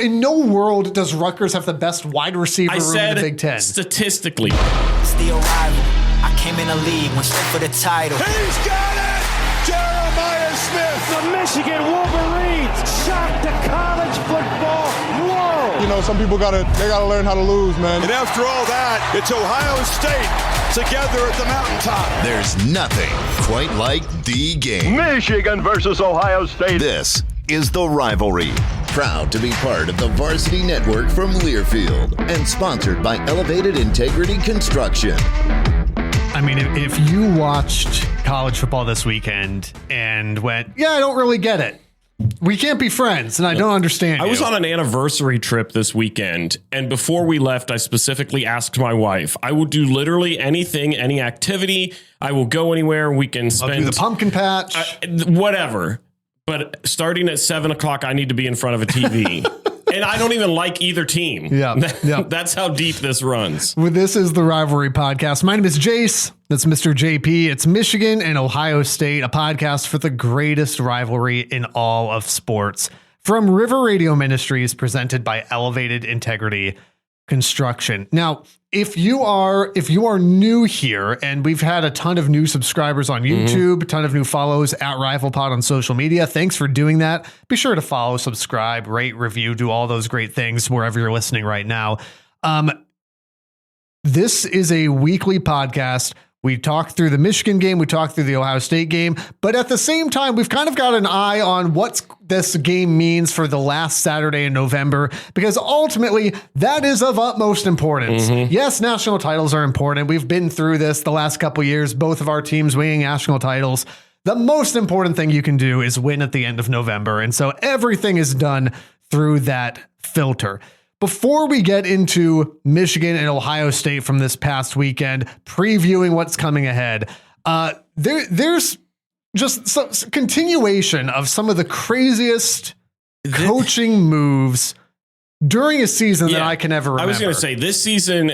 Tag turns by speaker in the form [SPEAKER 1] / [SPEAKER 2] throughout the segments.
[SPEAKER 1] In no world does Rutgers have the best wide receiver room in the Big Ten.
[SPEAKER 2] Statistically.
[SPEAKER 3] It's the arrival. I came in the league, went straight for the title.
[SPEAKER 4] He's got it! Jeremiah Smith!
[SPEAKER 5] The Michigan Wolverines shocked the college football world.
[SPEAKER 6] You know, some people gotta learn how to lose, man.
[SPEAKER 4] And after all that, it's Ohio State together at the mountaintop.
[SPEAKER 7] There's nothing quite like the game.
[SPEAKER 5] Michigan versus Ohio State.
[SPEAKER 7] This is the Rivalry. Proud to be part of the Varsity Network from Learfield and sponsored by Elevated Integrity Construction.
[SPEAKER 1] I mean, if you watched college football this weekend and went, yeah, I don't really get it. We can't be friends, and I don't understand.
[SPEAKER 2] I was on an anniversary trip this weekend, and before we left, I specifically asked my wife, I will do literally anything, any activity. I will go anywhere. We can spend...
[SPEAKER 1] I'll do the pumpkin patch.
[SPEAKER 2] Whatever. But starting at 7 o'clock, I need to be in front of a TV. And I don't even like either team.
[SPEAKER 1] Yeah.
[SPEAKER 2] That's how deep this runs.
[SPEAKER 1] Well, this is the Rivalry Podcast. My name is Jace. That's Mr. JP. It's Michigan and Ohio State, a podcast for the greatest rivalry in all of sports. From River Radio Ministries, presented by Elevated Integrity Construction. Now, if you are new here, and we've had a ton of new subscribers on YouTube, a ton of new follows at RivalPod on social media, thanks for doing that. Be sure to follow, subscribe, rate, review, do all those great things wherever you're listening right now. This is a weekly podcast. We talk through the Michigan game, we talk through the Ohio State game, but at the same time, we've kind of got an eye on what this game means for the last Saturday in November, because ultimately that is of utmost importance. Yes, national titles are important. We've been through this the last couple of years, both of our teams winning national titles. The most important thing you can do is win at the end of November. And so everything is done through that filter. Before we get into Michigan and Ohio State from this past weekend, previewing what's coming ahead, there's just some continuation of some of the craziest coaching moves during a season that I can ever remember.
[SPEAKER 2] I was going to say, this season,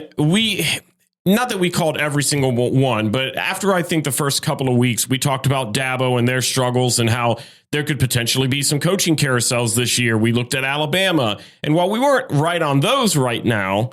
[SPEAKER 2] not that we called every single one, but after I think the first couple of weeks, we talked about Dabo and their struggles and how there could potentially be some coaching carousels this year. We looked at Alabama, and while we weren't right on those right now,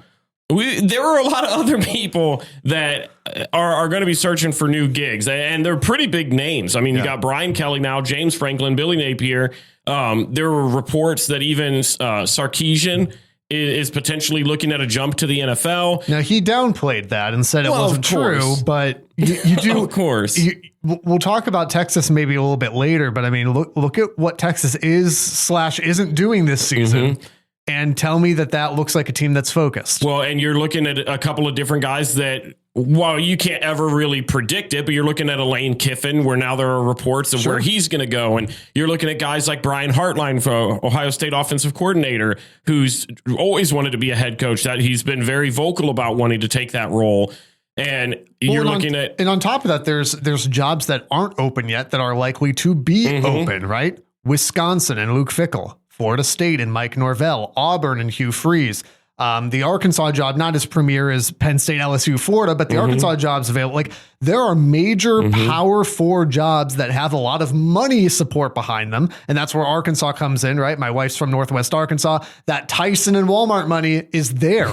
[SPEAKER 2] there were a lot of other people that are going to be searching for new gigs, and they're pretty big names. I mean, you got Brian Kelly now, James Franklin, Billy Napier. There were reports that even Sarkisian is potentially looking at a jump to the NFL.
[SPEAKER 1] Now, he downplayed that and said it wasn't true, but you do.
[SPEAKER 2] Of course.
[SPEAKER 1] We'll talk about Texas maybe a little bit later, but I mean, look at what Texas isn't doing this season. And tell me that looks like a team that's focused.
[SPEAKER 2] Well, and you're looking at a couple of different guys that, well, you can't ever really predict it, but you're looking at a Lane Kiffin, where now there are reports of where he's going to go. And you're looking at guys like Brian Hartline, for Ohio State offensive coordinator, who's always wanted to be a head coach. That he's been very vocal about wanting to take that role. And and
[SPEAKER 1] on top of that, there's jobs that aren't open yet that are likely to be open, right? Wisconsin and Luke Fickell, Florida State and Mike Norvell, Auburn and Hugh Freeze. The Arkansas job, not as premier as Penn State, LSU, Florida, but the Arkansas job's available. Like, there are major Power 4 jobs that have a lot of money support behind them. And that's where Arkansas comes in, right? My wife's from Northwest Arkansas. That Tyson and Walmart money is there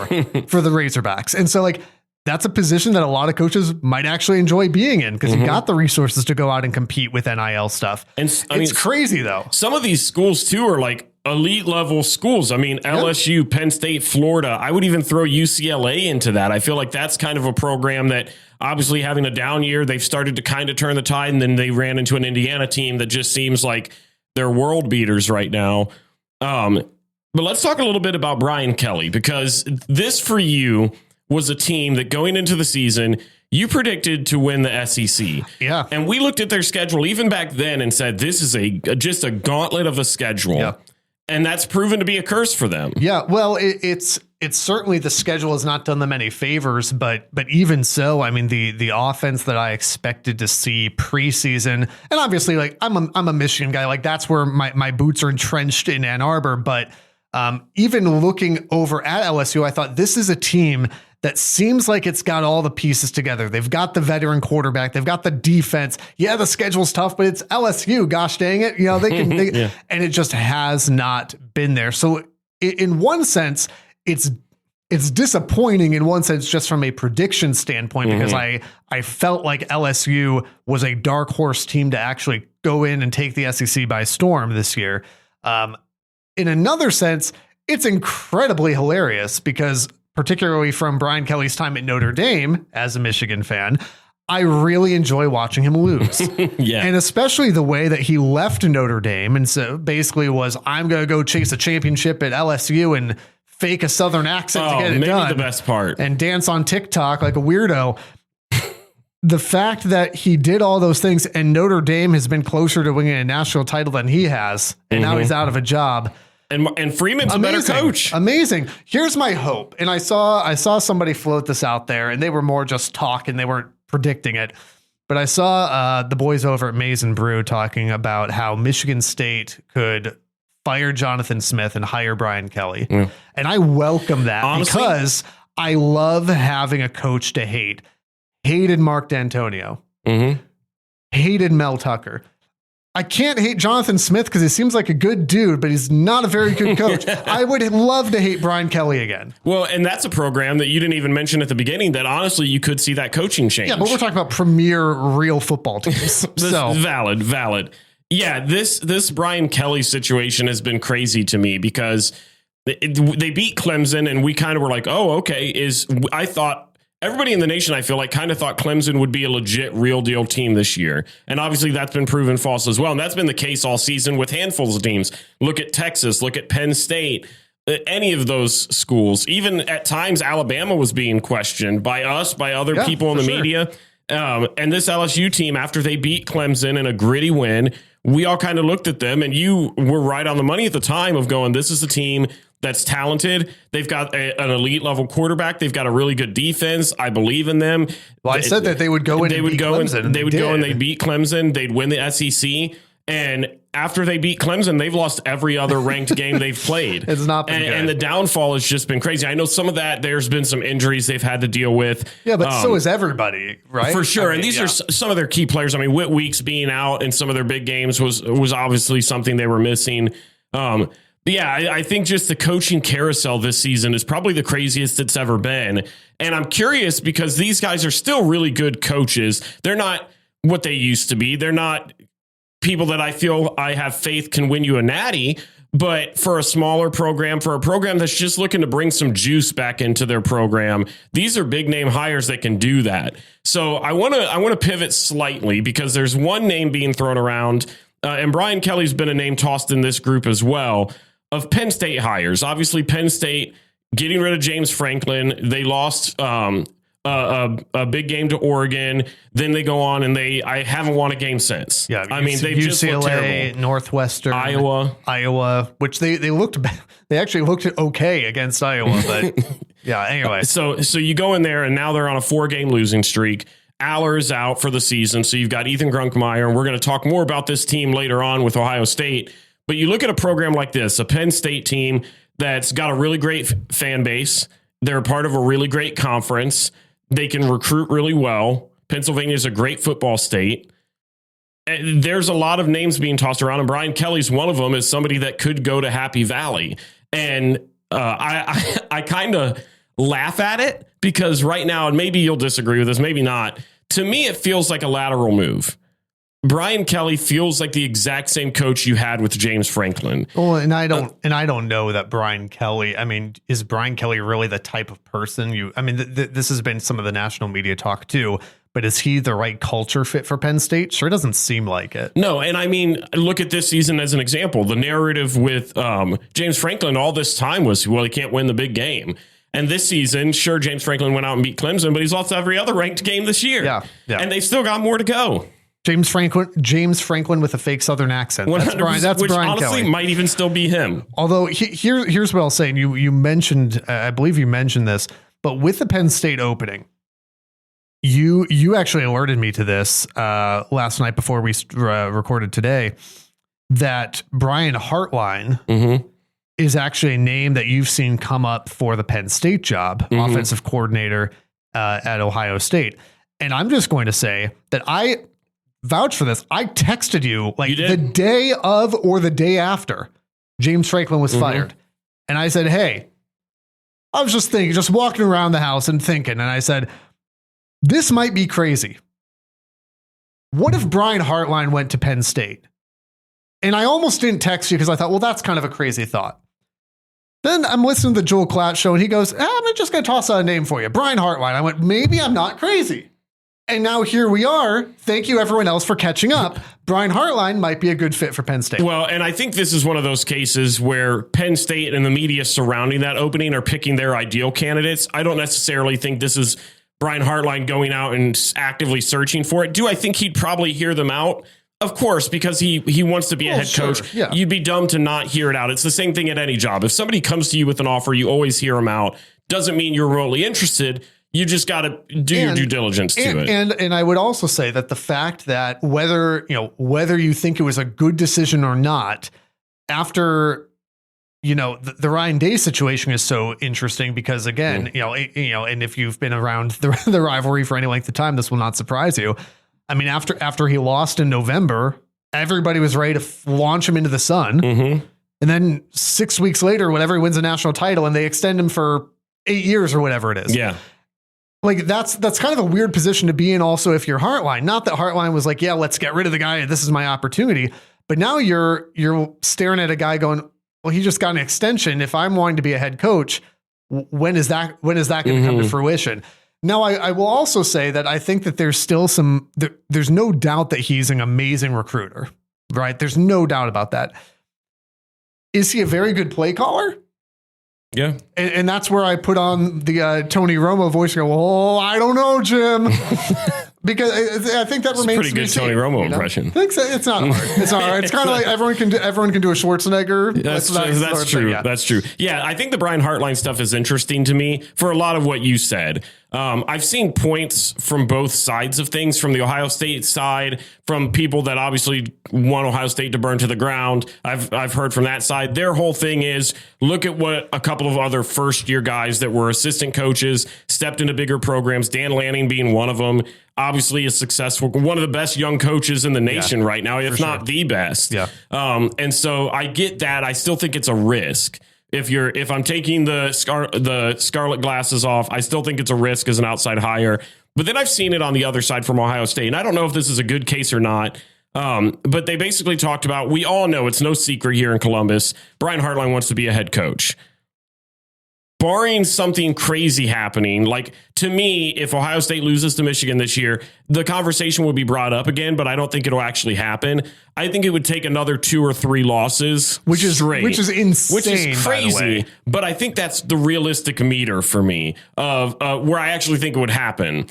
[SPEAKER 1] for the Razorbacks. And so, like, that's a position that a lot of coaches might actually enjoy being in, because you've got the resources to go out and compete with NIL stuff. And it's crazy, though.
[SPEAKER 2] Some of these schools, too, are like elite level schools. I mean, LSU, Penn State, Florida. I would even throw UCLA into that. I feel like that's kind of a program that, obviously having a down year, they've started to kind of turn the tide, and then they ran into an Indiana team that just seems like they're world beaters right now. But let's talk a little bit about Brian Kelly, because this for you was a team that going into the season, you predicted to win the SEC.
[SPEAKER 1] Yeah.
[SPEAKER 2] And we looked at their schedule even back then and said, this is just a gauntlet of a schedule.
[SPEAKER 1] Yeah.
[SPEAKER 2] And that's proven to be a curse for them.
[SPEAKER 1] Yeah. Well, it's certainly, the schedule has not done them any favors, but even so, I mean, the offense that I expected to see preseason, and obviously, like, I'm a Michigan guy, like, that's where my boots are entrenched in Ann Arbor. But even looking over at LSU, I thought this is a team that seems like it's got all the pieces together. They've got the veteran quarterback. They've got the defense. Yeah, the schedule's tough, but it's LSU. Gosh dang it. You know, they can, and it just has not been there. So in one sense, it's disappointing in one sense, just from a prediction standpoint, because I felt like LSU was a dark horse team to actually go in and take the SEC by storm this year. In another sense, it's incredibly hilarious because, particularly from Brian Kelly's time at Notre Dame as a Michigan fan, I really enjoy watching him lose.
[SPEAKER 2] Yeah.
[SPEAKER 1] And especially the way that he left Notre Dame and so basically was, I'm going to go chase a championship at LSU and fake a Southern accent to get it done.
[SPEAKER 2] The best part.
[SPEAKER 1] And dance on TikTok like a weirdo. The fact that he did all those things and Notre Dame has been closer to winning a national title than he has, and now he's out of a job.
[SPEAKER 2] And Freeman's a better coach.
[SPEAKER 1] Amazing. Here's my hope. And I saw somebody float this out there, and they were more just talking. They weren't predicting it. But I saw the boys over at Maize and Brew talking about how Michigan State could fire Jonathan Smith and hire Brian Kelly. And I welcome that. Honestly, because I love having a coach to hate. Hated Mark D'Antonio. Hated Mel Tucker. I can't hate Jonathan Smith because he seems like a good dude, but he's not a very good coach. I would love to hate Brian Kelly again.
[SPEAKER 2] Well, and that's a program that you didn't even mention at the beginning that honestly you could see that coaching change.
[SPEAKER 1] Yeah, but we're talking about premier real football teams. So
[SPEAKER 2] valid. Yeah, this Brian Kelly situation has been crazy to me because they beat Clemson and we kind of were like, oh, okay. I thought everybody in the nation, I feel like, kind of thought Clemson would be a legit, real deal team this year. And obviously that's been proven false as well. And that's been the case all season with handfuls of teams. Look at Texas, look at Penn State, any of those schools. Even at times, Alabama was being questioned by us, by other people in the media. And this LSU team, after they beat Clemson in a gritty win, we all kind of looked at them and you were right on the money at the time of going, this is a team that's talented. They've got an elite level quarterback. They've got a really good defense. I believe in them.
[SPEAKER 1] Well, I said that they would go in and beat Clemson.
[SPEAKER 2] They would go and they'd beat Clemson. They'd win the SEC. And after they beat Clemson, they've lost every other ranked game they've played.
[SPEAKER 1] It's not been good.
[SPEAKER 2] And the downfall has just been crazy. I know some of that, there's been some injuries they've had to deal with.
[SPEAKER 1] Yeah, but so is everybody, right?
[SPEAKER 2] For sure. And these are some of their key players. I mean, Whit Weeks being out in some of their big games was obviously something they were missing. But yeah, I think just the coaching carousel this season is probably the craziest it's ever been. And I'm curious because these guys are still really good coaches. They're not what they used to be. They're not people that I feel I have faith can win you a natty. But for a smaller program, for a program that's just looking to bring some juice back into their program, these are big name hires that can do that. So I want to pivot slightly because there's one name being thrown around, and Brian Kelly's been a name tossed in this group as well, of Penn State hires. Obviously, Penn State getting rid of James Franklin. They lost a big game to Oregon. Then they go on and I haven't won a game since.
[SPEAKER 1] Yeah,
[SPEAKER 2] I mean, they've just looked terrible.
[SPEAKER 1] Northwestern,
[SPEAKER 2] Iowa,
[SPEAKER 1] which they actually looked okay against Iowa, but yeah. Anyway,
[SPEAKER 2] so you go in there and now they're on a 4-game losing streak. Aller is out for the season, so you've got Ethan Grunkmeyer, and we're going to talk more about this team later on with Ohio State. But you look at a program like this, a Penn State team that's got a really great fan base. They're a part of a really great conference. They can recruit really well. Pennsylvania is a great football state. And there's a lot of names being tossed around, and Brian Kelly's one of them as somebody that could go to Happy Valley. And I kind of laugh at it because right now, and maybe you'll disagree with this, maybe not. To me, it feels like a lateral move. Brian Kelly feels like the exact same coach you had with James Franklin.
[SPEAKER 1] Well, and I don't know that Brian Kelly. I mean, is Brian Kelly really the type of person this has been some of the national media talk too, but is he the right culture fit for Penn State? Sure doesn't seem like it.
[SPEAKER 2] No. And I mean, look at this season as an example. The narrative with James Franklin all this time was, well, he can't win the big game. And this season, sure, James Franklin went out and beat Clemson, but he's lost every other ranked game this year.
[SPEAKER 1] Yeah.
[SPEAKER 2] And they've still got more to go.
[SPEAKER 1] James Franklin with a fake Southern accent. That's Brian
[SPEAKER 2] honestly
[SPEAKER 1] Kelly.
[SPEAKER 2] Might even still be him.
[SPEAKER 1] Although here's what I'll say. And you mentioned, I believe you mentioned this, but with the Penn State opening, you actually alerted me to this last night before we recorded today, that Brian Hartline is actually a name that you've seen come up for the Penn State job, offensive coordinator at Ohio State. And I'm just going to say that I vouch for this. I texted you like the day of or the day after James Franklin was fired. And I said, hey, I was just walking around the house and thinking, and I said, this might be crazy. What if Brian Hartline went to Penn State? And I almost didn't text you because I thought, well, that's kind of a crazy thought. Then I'm listening to the Joel Klatt show and he goes, I'm just going to toss out a name for you. Brian Hartline. I went, maybe I'm not crazy. And now here we are. Thank you, everyone else, for catching up. Brian Hartline might be a good fit for Penn State.
[SPEAKER 2] Well, and I think this is one of those cases where Penn State and the media surrounding that opening are picking their ideal candidates. I don't necessarily think this is Brian Hartline going out and actively searching for it. Do I think he'd probably hear them out? Of course, because he wants to be a head coach.
[SPEAKER 1] Yeah.
[SPEAKER 2] You'd be dumb to not hear it out. It's the same thing at any job. If somebody comes to you with an offer, you always hear them out. Doesn't mean you're remotely interested. You just got to do your due diligence to it.
[SPEAKER 1] And I would also say that the fact that whether you think it was a good decision or not, after the Ryan Day situation is so interesting because again, and if you've been around the rivalry for any length of time, this will not surprise you. I mean, after he lost in November, everybody was ready to launch him into the sun. Mm-hmm. And then 6 weeks later, whenever he wins a national title and they extend him for 8 years or whatever it is.
[SPEAKER 2] Yeah.
[SPEAKER 1] Like that's kind of a weird position to be in also if you're Hartline. Not that Hartline was like, yeah, let's get rid of the guy. This is my opportunity. But now you're staring at a guy going, well, he just got an extension. If I'm wanting to be a head coach, when is that going to come to fruition? Now, I will also say that I think that there's still there's no doubt that he's an amazing recruiter, right? There's no doubt about that. Is he a very good play caller?
[SPEAKER 2] Yeah.
[SPEAKER 1] And that's where I put on the Tony Romo voice and go, oh, I don't know, Jim. Because I think that remains
[SPEAKER 2] pretty good Tony Romo impression.
[SPEAKER 1] It's not hard. It's not hard. It's kind of like everyone can do a Schwarzenegger.
[SPEAKER 2] That's true.
[SPEAKER 1] Yeah.
[SPEAKER 2] That's true. Yeah, I think the Brian Hartline stuff is interesting to me for a lot of what you said. I've seen points from both sides of things, from the Ohio State side, from people that obviously want Ohio State to burn to the ground. I've heard from that side. Their whole thing is look at what a couple of other first year guys that were assistant coaches stepped into bigger programs. Dan Lanning being one of them. Obviously a successful, one of the best young coaches in the nation right now, if not the best.
[SPEAKER 1] Yeah.
[SPEAKER 2] And so I get that. I still think it's a risk. If I'm taking the scarlet glasses off, I still think it's a risk as an outside hire. But then I've seen it on the other side from Ohio State. And I don't know if this is a good case or not. But they basically talked about, we all know it's no secret here in Columbus, Brian Hartline wants to be a head coach. Barring something crazy happening, like to me, if Ohio State loses to Michigan this year, the conversation will be brought up again, but I don't think it'll actually happen. I think it would take another 2 or 3 losses,
[SPEAKER 1] which is insane,
[SPEAKER 2] which is crazy. But I think that's the realistic meter for me of where I actually think it would happen.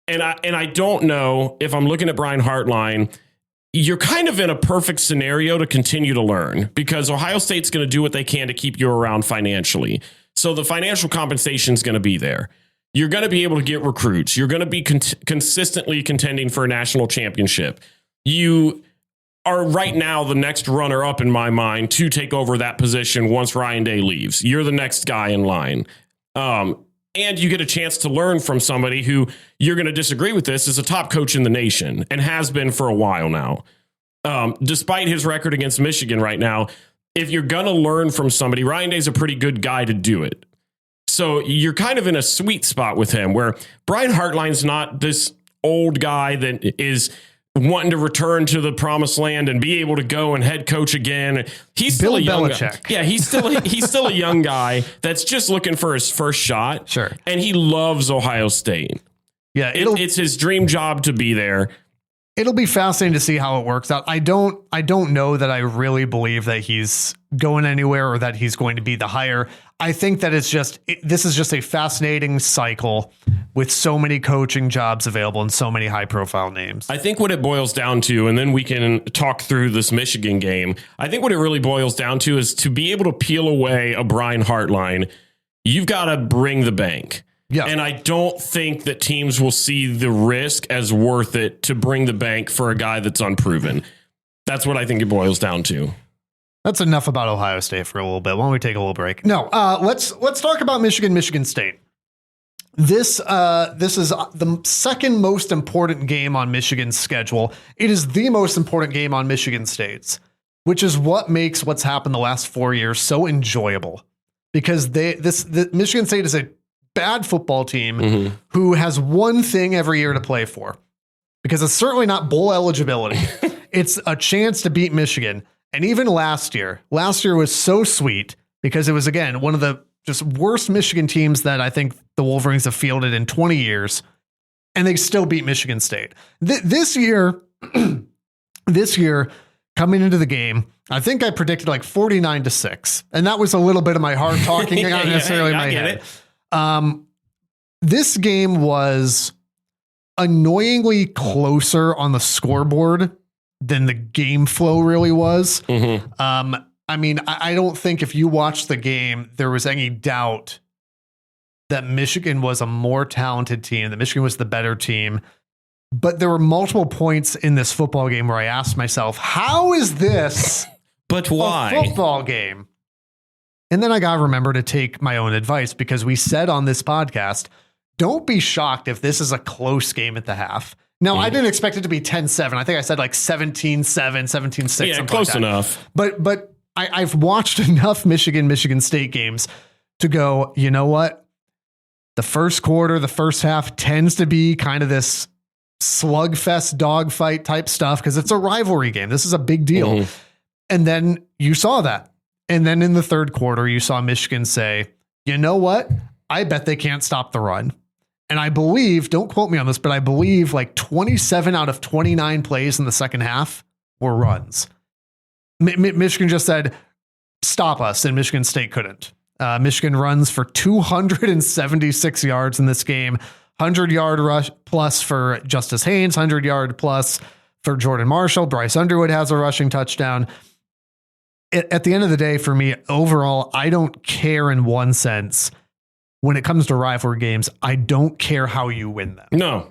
[SPEAKER 2] And I don't know if I'm looking at Brian Hartline. You're kind of in a perfect scenario to continue to learn because Ohio State's going to do what they can to keep you around financially. So the financial compensation is going to be there. You're going to be able to get recruits. You're going to be consistently contending for a national championship. You are right now the next runner up in my mind to take over that position once Ryan Day leaves. You're the next guy in line. And you get a chance to learn from somebody who you're going to disagree with this is a top coach in the nation and has been for a while now. Despite his record against Michigan right now, if you're going to learn from somebody, Ryan Day's a pretty good guy to do it. So you're kind of in a sweet spot with him where Brian Hartline's not this old guy that is wanting to return to the promised land and be able to go and head coach again. He's still a young guy. Yeah, he's still a young guy that's just looking for his first shot.
[SPEAKER 1] Sure.
[SPEAKER 2] And he loves Ohio State.
[SPEAKER 1] Yeah,
[SPEAKER 2] it's his dream job to be there.
[SPEAKER 1] It'll be fascinating to see how it works out. I don't know that I really believe that he's going anywhere or that he's going to be the hire. I think that this is just a fascinating cycle with so many coaching jobs available and so many high profile names.
[SPEAKER 2] I think what it boils down to, and then we can talk through this Michigan game. I think what it really boils down to is to be able to peel away a Brian Hartline, you've got to bring the bank.
[SPEAKER 1] Yeah.
[SPEAKER 2] And I don't think that teams will see the risk as worth it to bring the bank for a guy that's unproven. That's what I think it boils down to.
[SPEAKER 1] That's enough about Ohio State for a little bit. Why don't we take a little break? No, let's talk about Michigan State. This is the second most important game on Michigan's schedule. It is the most important game on Michigan State's, which is what makes what's happened the last 4 years so enjoyable. because the Michigan State is a bad football team who has one thing every year to play for, because it's certainly not bowl eligibility. It's a chance to beat Michigan. And even last year was so sweet because it was, again, one of the just worst Michigan teams that I think the Wolverines have fielded in 20 years. And they still beat Michigan State. This year, coming into the game, I think I predicted like 49-6. And that was a little bit of my heart talking, not necessarily my head. This game was annoyingly closer on the scoreboard than the game flow really was. I mean, I don't think if you watched the game, there was any doubt that Michigan was a more talented team, that Michigan was the better team. But there were multiple points in this football game where I asked myself, how is this
[SPEAKER 2] but why
[SPEAKER 1] a football game? And then I got to remember to take my own advice, because we said on this podcast, don't be shocked if this is a close game at the half. Now, I didn't expect it to be 10-7. I think I said like 17-7, 17-6.
[SPEAKER 2] Yeah, close enough.
[SPEAKER 1] But I've watched enough Michigan State games to go, you know what? The first quarter, the first half tends to be kind of this slugfest dogfight type stuff because it's a rivalry game. This is a big deal. And then you saw that. And then in the third quarter, you saw Michigan say, you know what? I bet they can't stop the run. And I believe, don't quote me on this, but I believe like 27 out of 29 plays in the second half were runs. Michigan just said, stop us, and Michigan State couldn't. Michigan runs for 276 yards in this game, 100-yard rush plus for Justice Haynes, 100-yard plus for Jordan Marshall. Bryce Underwood has a rushing touchdown. At the end of the day, for me, overall, I don't care in one sense. When it comes to rivalry games, I don't care how you win them.
[SPEAKER 2] No.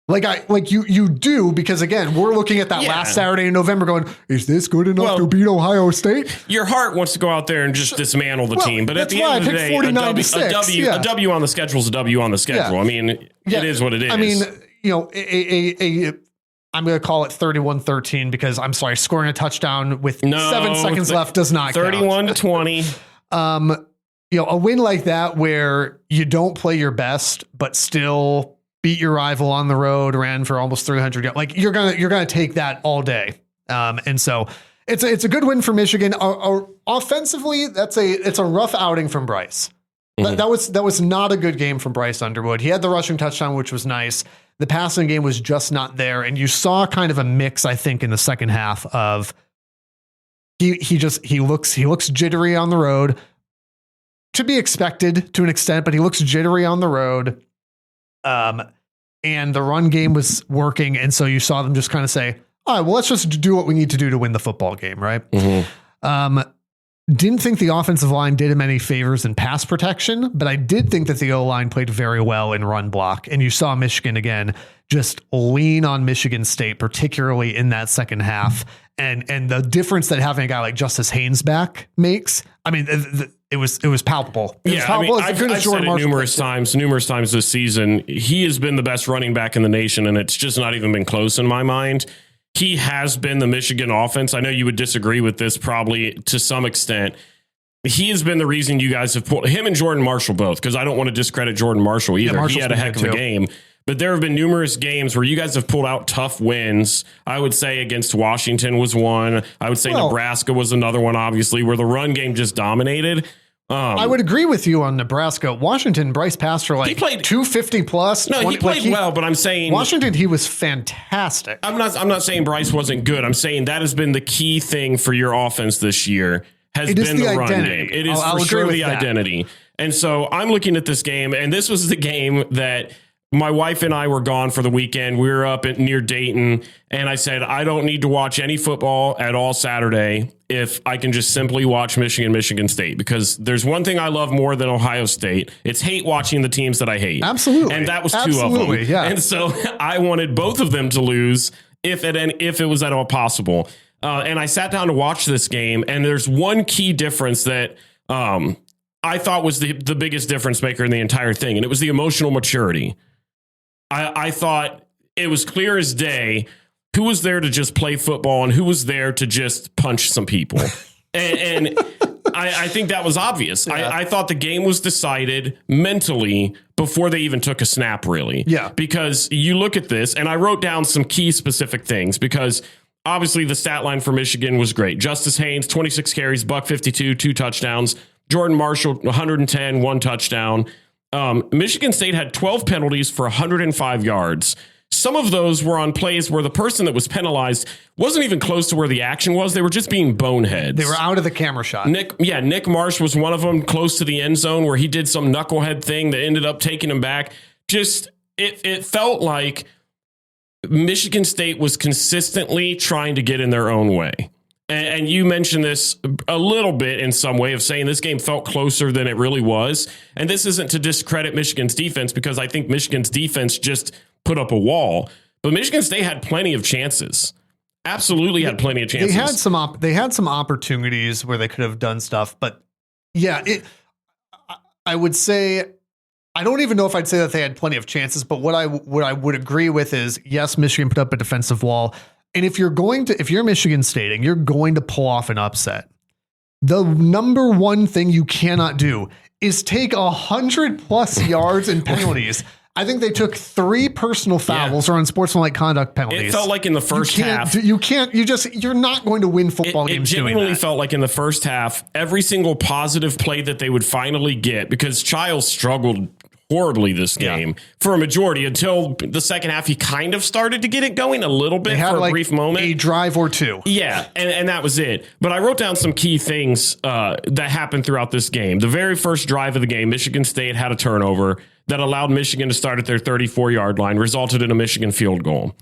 [SPEAKER 1] You do, because again, we're looking at that last Saturday in November going, is this good enough to beat Ohio State?
[SPEAKER 2] Your heart wants to go out there and just dismantle the team. But at the end of the day, a W on the schedule is a W on the schedule. I mean, it is what it is.
[SPEAKER 1] I mean, you know, I'm going to call it 31-13 because I'm sorry, scoring a touchdown with 7 seconds left does not
[SPEAKER 2] 31-20.
[SPEAKER 1] You know, a win like that where you don't play your best, but still beat your rival on the road, ran for almost 300 yards. Like you're gonna take that all day. And so it's a good win for Michigan. Offensively, it's a rough outing from Bryce. That was not a good game from Bryce Underwood. He had the rushing touchdown, which was nice. The passing game was just not there, and you saw kind of a mix, I think, in the second half of he looks jittery on the road. To be expected to an extent, but he looks jittery on the road. And the run game was working. And so you saw them just kind of say, all right, well, let's just do what we need to do to win the football game. Right. Didn't think the offensive line did him any favors in pass protection, but I did think that the O-line played very well in run block. And you saw Michigan again, just lean on Michigan State, particularly in that second half. And the difference that having a guy like Justice Haynes back makes, I mean, it was palpable. It was palpable.
[SPEAKER 2] I mean, I've said it numerous times this season. He has been the best running back in the nation, and it's just not even been close in my mind. He has been the Michigan offense. I know you would disagree with this probably to some extent. He has been the reason you guys have pulled him and Jordan Marshall both, because I don't want to discredit Jordan Marshall either. Yeah, he had a heck of a game. But there have been numerous games where you guys have pulled out tough wins. I would say against Washington was one. I would say Nebraska was another one, obviously, where the run game just dominated.
[SPEAKER 1] I would agree with you on Nebraska. Washington, Bryce passed for like 250 plus.
[SPEAKER 2] No, 20, he played well, but I'm saying
[SPEAKER 1] Washington, he was fantastic.
[SPEAKER 2] I'm not saying Bryce wasn't good. I'm saying that has been the key thing for your offense this year has been the run game. It is for sure the identity. And so I'm looking at this game, and this was the game that my wife and I were gone for the weekend. We were up near Dayton, and I said, I don't need to watch any football at all Saturday if I can just simply watch Michigan State, because there's one thing I love more than Ohio State. It's hate watching the teams that I hate.
[SPEAKER 1] Absolutely.
[SPEAKER 2] And that was two of them.
[SPEAKER 1] Yeah.
[SPEAKER 2] And so I wanted both of them to lose if it was at all possible. And I sat down to watch this game, and there's one key difference that I thought was the biggest difference maker in the entire thing, and it was the emotional maturity. I thought it was clear as day who was there to just play football and who was there to just punch some people. and I think that was obvious. Yeah. I thought the game was decided mentally before they even took a snap, really.
[SPEAKER 1] Yeah.
[SPEAKER 2] Because you look at this, and I wrote down some key specific things because obviously the stat line for Michigan was great. Justice Haynes, 26 carries, $152, 2 touchdowns. Jordan Marshall, 110, 1 touchdown. Michigan State had 12 penalties for 105 yards. Some of those were on plays where the person that was penalized wasn't even close to where the action was. They were just being boneheads.
[SPEAKER 1] They were out of the camera shot.
[SPEAKER 2] Nick Marsh was one of them, close to the end zone, where he did some knucklehead thing that ended up taking him back. Just, it felt like Michigan State was consistently trying to get in their own way. And you mentioned this a little bit in some way of saying this game felt closer than it really was. And this isn't to discredit Michigan's defense, because I think Michigan's defense just put up a wall. But Michigan State had plenty of chances. Absolutely had plenty of chances.
[SPEAKER 1] They had some opportunities where they could have done stuff. But yeah, I would say, I don't even know if I'd say that they had plenty of chances. But what I would agree with is, yes, Michigan put up a defensive wall. And if you're Michigan State and you're going to pull off an upset, the number one thing you cannot do is take 100+ yards in penalties. I think they took 3 personal fouls or unsportsmanlike conduct penalties.
[SPEAKER 2] It felt like in the first half.
[SPEAKER 1] You're not going to win football games doing that. It genuinely
[SPEAKER 2] felt like in the first half, every single positive play that they would finally get, because Childs struggled horribly this game for a majority until the second half. He kind of started to get it going a little bit for a brief moment.
[SPEAKER 1] A drive or two.
[SPEAKER 2] Yeah, and that was it. But I wrote down some key things that happened throughout this game. The very first drive of the game, Michigan State had a turnover that allowed Michigan to start at their 34-yard line, resulted in a Michigan field goal.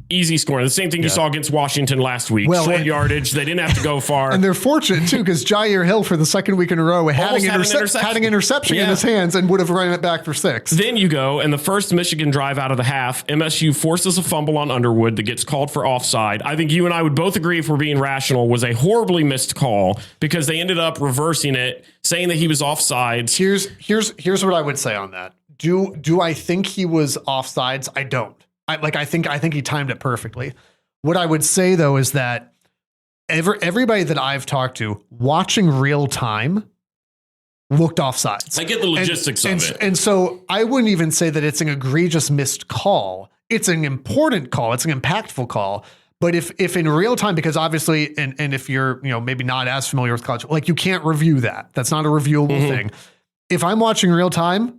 [SPEAKER 2] Easy scoring. The same thing you saw against Washington last week. Short yardage. They didn't have to go far.
[SPEAKER 1] And they're fortunate, too, because Jair Hill, for the second week in a row, had an interception in his hands and would have run it back for 6.
[SPEAKER 2] Then you go, and the first Michigan drive out of the half, MSU forces a fumble on Underwood that gets called for offside. I think you and I would both agree, if we're being rational, was a horribly missed call, because they ended up reversing it, saying that he was offsides.
[SPEAKER 1] Here's what I would say on that. Do I think he was offsides? I don't. I think he timed it perfectly. What I would say, though, is that everybody that I've talked to watching real time looked offsides.
[SPEAKER 2] I get the logistics of it.
[SPEAKER 1] And so I wouldn't even say that it's an egregious missed call. It's an important call. It's an impactful call. But if in real time, because obviously, and if you're, maybe not as familiar with college, like, you can't review that. That's not a reviewable thing. If I'm watching real time,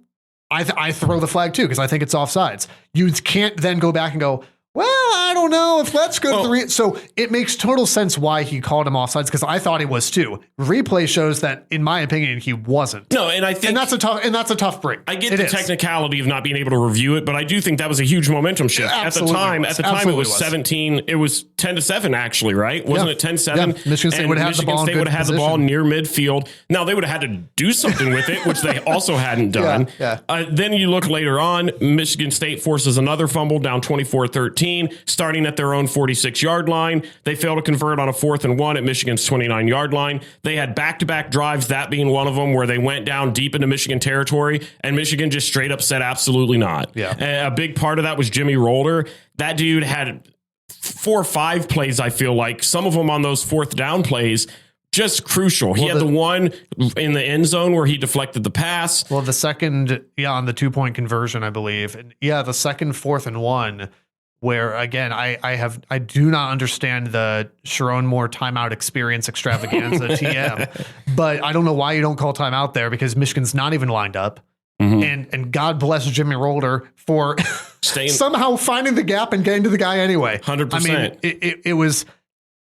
[SPEAKER 1] I throw the flag too, because I think it's offsides. You can't then go back and go, well, I don't know if let's go to the so it makes total sense why he called him offsides, because I thought he was too. Replay shows that, in my opinion, he wasn't.
[SPEAKER 2] No, and I think
[SPEAKER 1] that's a tough break.
[SPEAKER 2] I get the technicality of not being able to review it, but I do think that was a huge momentum shift. Absolutely at the time it was 17. It was 10-7 actually, right? Wasn't it 10-7?
[SPEAKER 1] Yeah. Michigan State would have had the ball
[SPEAKER 2] near midfield. Now they would have had to do something with it, which they also hadn't done. Then you look later on, Michigan State forces another fumble down 24-13, starting at their own 46-yard line. They fail to convert on a 4th and 1 at Michigan's 29-yard line. They had back-to-back drives, that being one of them, where they went down deep into Michigan territory, and Michigan just straight up said absolutely not. Yeah. A big part of that was Jimmy Rolder. That dude had 4 or 5 plays, I feel like, some of them on those 4th down plays, just crucial. He had the one in the end zone where he deflected the pass.
[SPEAKER 1] Well, the second, on the 2-point conversion, I believe. And the second 4th and 1, where, again, I do not understand the Sharon Moore timeout experience extravaganza TM, but I don't know why you don't call timeout there, because Michigan's not even lined up. And God bless Jimmy Rolder for somehow finding the gap and getting to the guy anyway.
[SPEAKER 2] 100%.
[SPEAKER 1] I mean,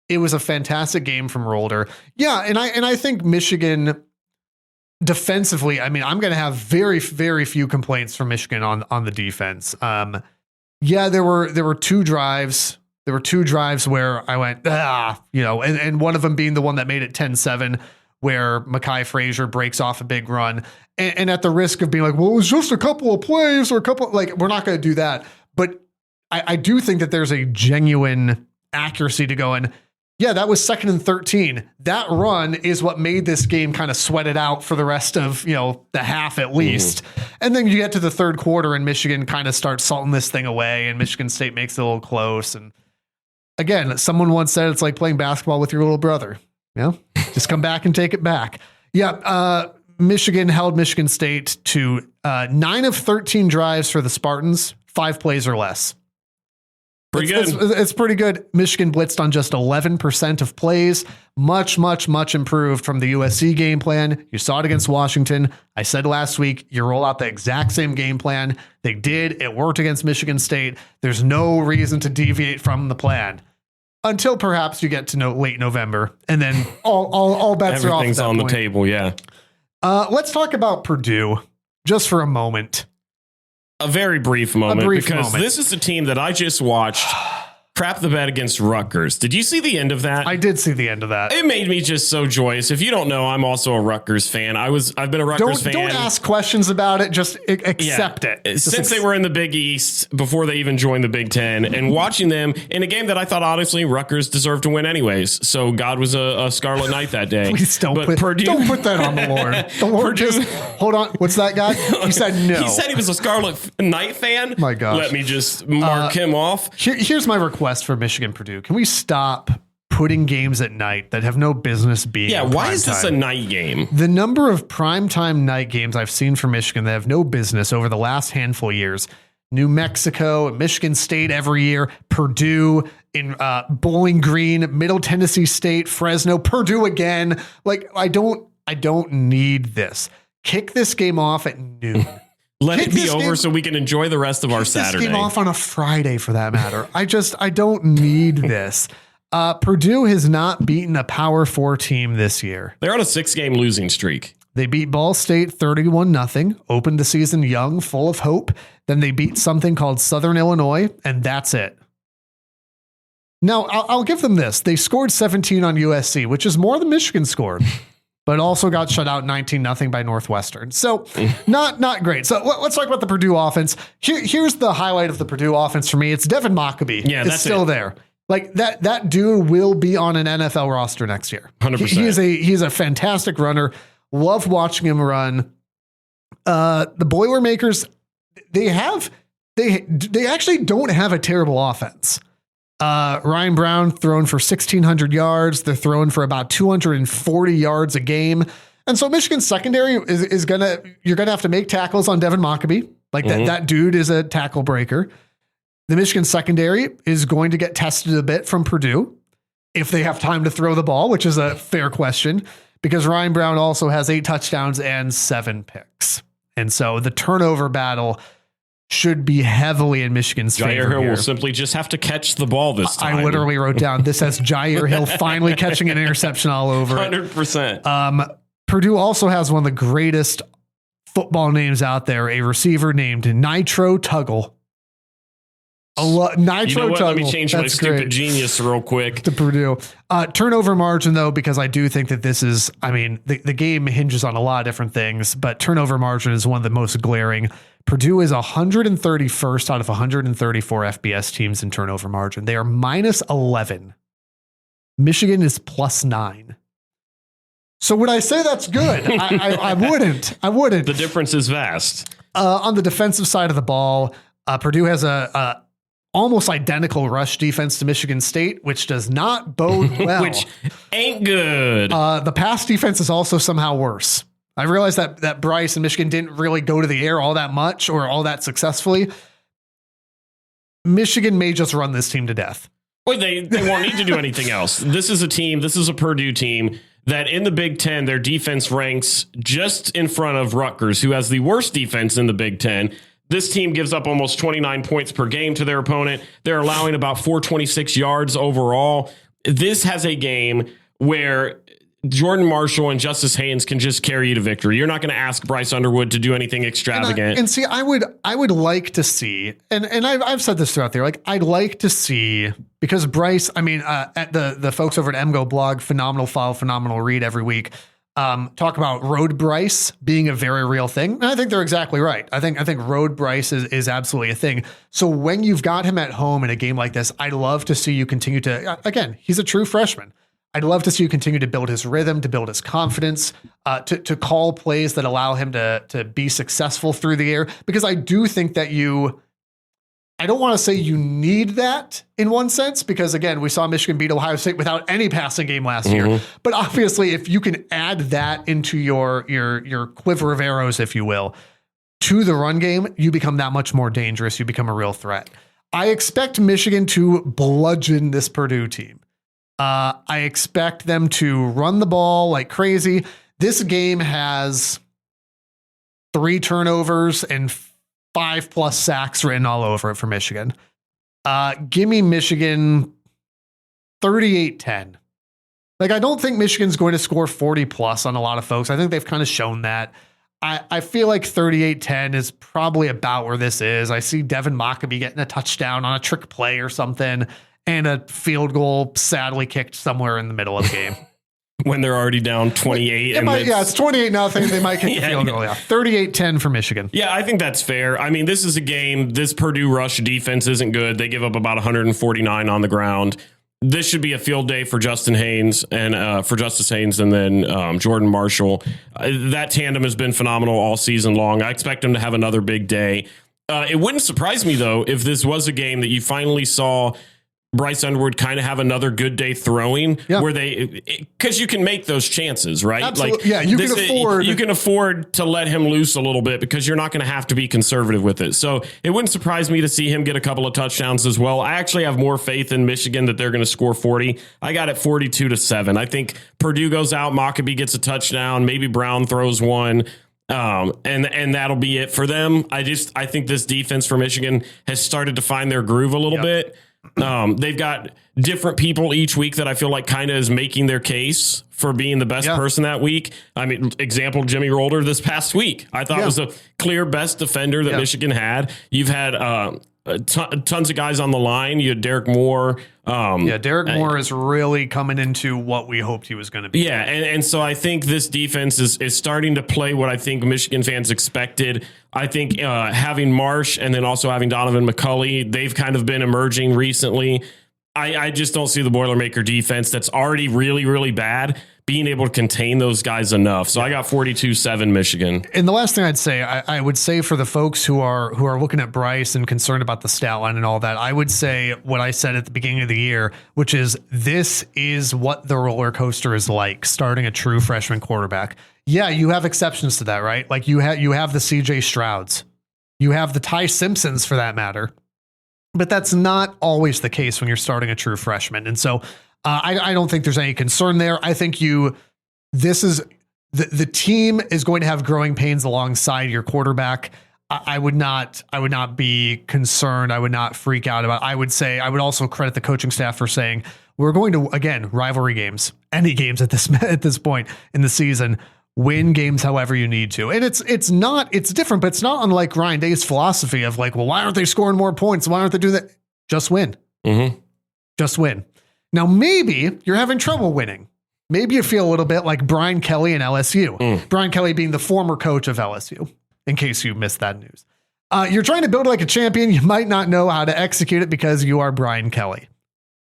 [SPEAKER 1] it was a fantastic game from Rolder. Yeah, and I think Michigan defensively, I mean, I'm going to have very, very few complaints from Michigan on the defense. There were 2 drives. There were 2 drives where I went, and one of them being the one that made it 10-7, where Mekhi Frazier breaks off a big run. And at the risk of being like, well, it was just a couple of plays or we're not going to do that. But I do think that there's a genuine accuracy to going, that was 2nd and 13. That run is what made this game kind of sweat it out for the rest of, the half at least. And then you get to the 3rd quarter and Michigan kind of starts salting this thing away, and Michigan State makes it a little close. And again, someone once said it's like playing basketball with your little brother. Yeah, just come back and take it back. Yeah, Michigan held Michigan State to 9 of 13 drives for the Spartans, 5 plays or less.
[SPEAKER 2] Pretty good.
[SPEAKER 1] It's pretty good. Michigan blitzed on just 11% of plays. Much improved from the USC game plan. You saw it against Washington. I said last week, you roll out the exact same game plan. They did. It worked against Michigan State. There's no reason to deviate from the plan until perhaps you get to late November, and then all bets are off.
[SPEAKER 2] Everything's on the table. Yeah.
[SPEAKER 1] Let's talk about Purdue just for a moment.
[SPEAKER 2] A very brief moment, because this is a team that I just watched crap the bed against Rutgers. Did you see the end of that?
[SPEAKER 1] I did see the end of that.
[SPEAKER 2] It made me just so joyous. If you don't know, I'm also a Rutgers fan. I've been a Rutgers fan.
[SPEAKER 1] Don't ask questions about it. Just accept it.
[SPEAKER 2] Since they were in the Big East, before they even joined the Big Ten, and watching them in a game that I thought, honestly, Rutgers deserved to win anyways. So God was a Scarlet Knight that day.
[SPEAKER 1] Please don't put that on the Lord. The Lord just hold on. What's that guy? He said no.
[SPEAKER 2] He said he was a Scarlet Knight fan.
[SPEAKER 1] My gosh.
[SPEAKER 2] Let me just mark him off.
[SPEAKER 1] Here's my request for Michigan Purdue. Can we stop putting games at night that have no business being?
[SPEAKER 2] Yeah, why is this a night game?
[SPEAKER 1] The number of primetime night games I've seen for Michigan that have no business over the last handful of years. New Mexico, Michigan State every year, Purdue in Bowling Green, Middle Tennessee State, Fresno, Purdue again. Like, I don't need this. Kick this game off at noon.
[SPEAKER 2] Let it be over so we can enjoy the rest of our Saturday.
[SPEAKER 1] This game off on a Friday, for that matter. I don't need this. Purdue has not beaten a Power 4 team this year.
[SPEAKER 2] They're on a 6-game losing streak.
[SPEAKER 1] They beat Ball State 31-0, opened the season young, full of hope. Then they beat something called Southern Illinois, and that's it. Now, I'll give them this. They scored 17 on USC, which is more than Michigan scored. But also got shut out 19-0 by Northwestern. So not great. So let's talk about the Purdue offense. Here's the highlight of the Purdue offense for me. It's Devin Mockabee.
[SPEAKER 2] Yeah, that's
[SPEAKER 1] still there. Like that dude will be on an NFL roster next year.
[SPEAKER 2] 100%.
[SPEAKER 1] He's a fantastic runner. Love watching him run. The Boilermakers, they actually don't have a terrible offense. Ryan Brown throwing for 1,600 yards. They're throwing for about 240 yards a game. And so Michigan's secondary is you're going to have to make tackles on Devin Mockabee. Like that dude is a tackle breaker. The Michigan secondary is going to get tested a bit from Purdue if they have time to throw the ball, which is a fair question because Ryan Brown also has 8 touchdowns and 7 picks. And so the turnover battle should be heavily in Michigan's favor.
[SPEAKER 2] Jair Hill
[SPEAKER 1] here.
[SPEAKER 2] will simply just have to catch the ball this time.
[SPEAKER 1] I literally wrote down, this has Jair Hill finally catching an interception all over it.
[SPEAKER 2] 100%.
[SPEAKER 1] Purdue also has one of the greatest football names out there, a receiver named Nitro Tuggle. Nitro Tuggle.
[SPEAKER 2] Let me change my stupid genius real quick.
[SPEAKER 1] To Purdue. Turnover margin, though, because I do think that this is, the game hinges on a lot of different things, but turnover margin is one of the most glaring. Purdue is 131st out of 134 FBS teams in turnover margin. They are minus 11. Michigan is plus 9. So would I say that's good? I wouldn't.
[SPEAKER 2] The difference is vast.
[SPEAKER 1] On the defensive side of the ball, Purdue has a almost identical rush defense to Michigan State, which does not bode well.
[SPEAKER 2] Which ain't good.
[SPEAKER 1] The pass defense is also somehow worse. I realized that Bryce and Michigan didn't really go to the air all that much or all that successfully. Michigan may just run this team to death.
[SPEAKER 2] Well, they won't need to do anything else. This is a Purdue team that in the Big Ten, their defense ranks just in front of Rutgers, who has the worst defense in the Big Ten. This team gives up almost 29 points per game to their opponent. They're allowing about 426 yards overall. This has a game where Jordan Marshall and Justice Haynes can just carry you to victory. You're not going to ask Bryce Underwood to do anything extravagant.
[SPEAKER 1] And see, I would like to see, and I've said this throughout there, like I'd like to see, because Bryce, at the folks over at MGO blog, phenomenal follow, phenomenal read every week, talk about Road Bryce being a very real thing. And I think they're exactly right. I think Road Bryce is absolutely a thing. So when you've got him at home in a game like this, I'd love to see you continue to, again, he's a true freshman. I'd love to see you continue to build his rhythm, to build his confidence, to call plays that allow him to be successful through the air. Because I do think that I don't want to say you need that in one sense, because again, we saw Michigan beat Ohio State without any passing game last year. But obviously, if you can add that into your quiver of arrows, if you will, to the run game, you become that much more dangerous. You become a real threat. I expect Michigan to bludgeon this Purdue team. I expect them to run the ball like crazy. This game has 3 turnovers and 5+ sacks written all over it for Michigan. Give me Michigan 38-10. Like, I don't think Michigan's going to score 40+ on a lot of folks. I think they've kind of shown that. I feel like 38-10 is probably about where this is. I see Devin Mockabee getting a touchdown on a trick play or something, and a field goal sadly kicked somewhere in the middle of the game.
[SPEAKER 2] When they're already down 28.
[SPEAKER 1] It's 28-0. They might kick the field goal. Yeah. 38-10 for Michigan.
[SPEAKER 2] Yeah, I think that's fair. I mean, this is a game. This Purdue rush defense isn't good. They give up about 149 on the ground. This should be a field day for Justice Haynes and then Jordan Marshall. That tandem has been phenomenal all season long. I expect them to have another big day. It wouldn't surprise me, though, if this was a game that you finally saw Bryce Underwood kind of have another good day throwing, where because you can make those chances, right?
[SPEAKER 1] Absolutely. Like, you
[SPEAKER 2] can afford to let him loose a little bit because you're not going to have to be conservative with it. So it wouldn't surprise me to see him get a couple of touchdowns as well. I actually have more faith in Michigan that they're going to score 40. I got it 42-7. I think Purdue goes out, Mockabee gets a touchdown, maybe Brown throws one. And that'll be it for them. I think this defense for Michigan has started to find their groove a little bit. They've got different people each week that I feel like kind of is making their case for being the best person that week. I mean, example, Jimmy Rolder this past week, I thought was a clear best defender that Michigan had. You've had tons of guys on the line. You had Derek Moore.
[SPEAKER 1] Derek Moore is really coming into what we hoped he was going to be.
[SPEAKER 2] Yeah, and so I think this defense is starting to play what I think Michigan fans expected. I think having Marsh and then also having Donovan McCulley, they've kind of been emerging recently. I just don't see the Boilermaker defense that's already really, really bad being able to contain those guys enough. So I got 42-7 Michigan.
[SPEAKER 1] And the last thing I'd say, I would say for the folks who are looking at Bryce and concerned about the stat line and all that, I would say what I said at the beginning of the year, which is this is what the roller coaster is like starting a true freshman quarterback. Yeah, you have exceptions to that, right? Like you have the CJ Strouds, you have the Ty Simpsons for that matter, but that's not always the case when you're starting a true freshman. And so I don't think there's any concern there. I think the team is going to have growing pains alongside your quarterback. I would not be concerned. I would not freak out about it. I would also credit the coaching staff for saying, we're going to, again, rivalry games, any games at this point in the season, win games however you need to. And it's different, but it's not unlike Ryan Day's philosophy of like, well, why aren't they scoring more points? Why aren't they doing that? Just win. Mm-hmm. Just win. Now, maybe you're having trouble winning. Maybe you feel a little bit like Brian Kelly and LSU. Brian Kelly being the former coach of LSU, in case you missed that news. You're trying to build like a champion. You might not know how to execute it because you are Brian Kelly.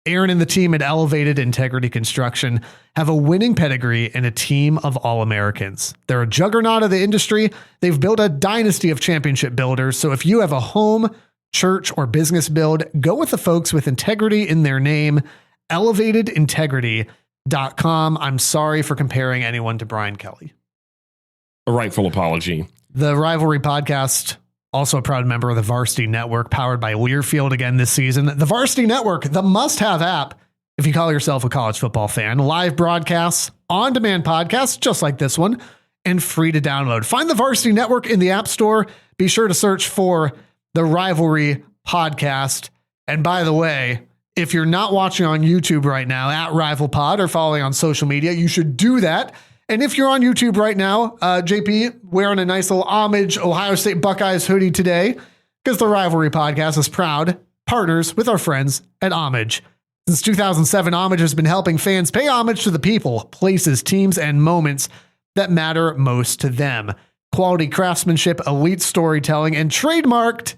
[SPEAKER 1] Aaron and the team at Elevated Integrity Construction have a winning pedigree and a team of All-Americans. They're a juggernaut of the industry. They've built a dynasty of championship builders. So if you have a home, church, or business build, go with the folks with integrity in their name. ElevatedIntegrity.com. I'm sorry for comparing anyone to Brian Kelly.
[SPEAKER 2] A rightful apology.
[SPEAKER 1] The Rivalry podcast, also a proud member of the Varsity Network, powered by Learfield again this season. The Varsity Network, the must-have app if you call yourself a college football fan. Live broadcasts, on-demand podcasts, just like this one, and free to download. Find the Varsity Network in the App Store. Be sure to search for the Rivalry podcast. And by the way, if you're not watching on YouTube right now at RivalPod or following on social media, you should do that. And if you're on YouTube right now, JP, wearing a nice little homage Ohio State Buckeyes hoodie today, because the Rivalry podcast is proud partners with our friends at Homage. Since 2007, Homage has been helping fans pay homage to the people, places, teams, and moments that matter most to them. Quality craftsmanship, elite storytelling, and trademarked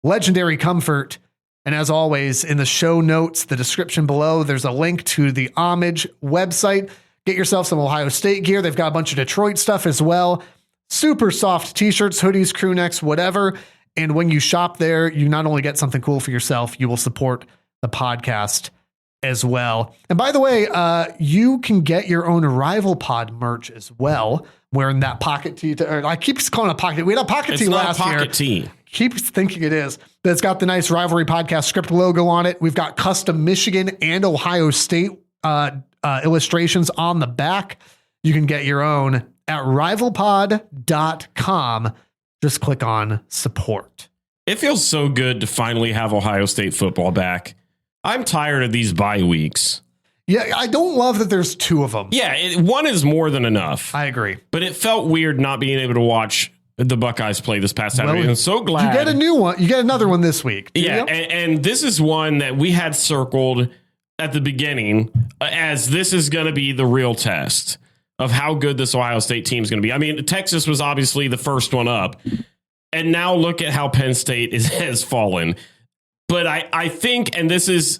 [SPEAKER 1] legendary comfort. And as always, in the show notes, the description below, there's a link to the Homage website. Get yourself some Ohio State gear. They've got a bunch of Detroit stuff as well. Super soft t-shirts, hoodies, crew necks, whatever. And when you shop there, you not only get something cool for yourself, you will support the podcast as well. And by the way, you can get your own Rival Pod merch as well, wearing that pocket tee. I keep calling it a pocket. We had a pocket tee last year.
[SPEAKER 2] Pocket tee.
[SPEAKER 1] Keep thinking it is. But it's got the nice Rivalry Podcast script logo on it. We've got custom Michigan and Ohio State illustrations on the back. You can get your own at rivalpod.com. Just click on support.
[SPEAKER 2] It feels so good to finally have Ohio State football back. I'm tired of these bye weeks.
[SPEAKER 1] Yeah, I don't love that there's two of them.
[SPEAKER 2] Yeah, one is more than enough.
[SPEAKER 1] I agree.
[SPEAKER 2] But it felt weird not being able to watch the Buckeyes play this past Saturday.
[SPEAKER 1] Well,
[SPEAKER 2] I'm so glad.
[SPEAKER 1] You get a new one. You get another one this week.
[SPEAKER 2] Yeah, and this is one that we had circled at the beginning as this is going to be the real test of how good this Ohio State team is going to be. I mean, Texas was obviously the first one up. And now look at how Penn State has fallen. But I think, and this is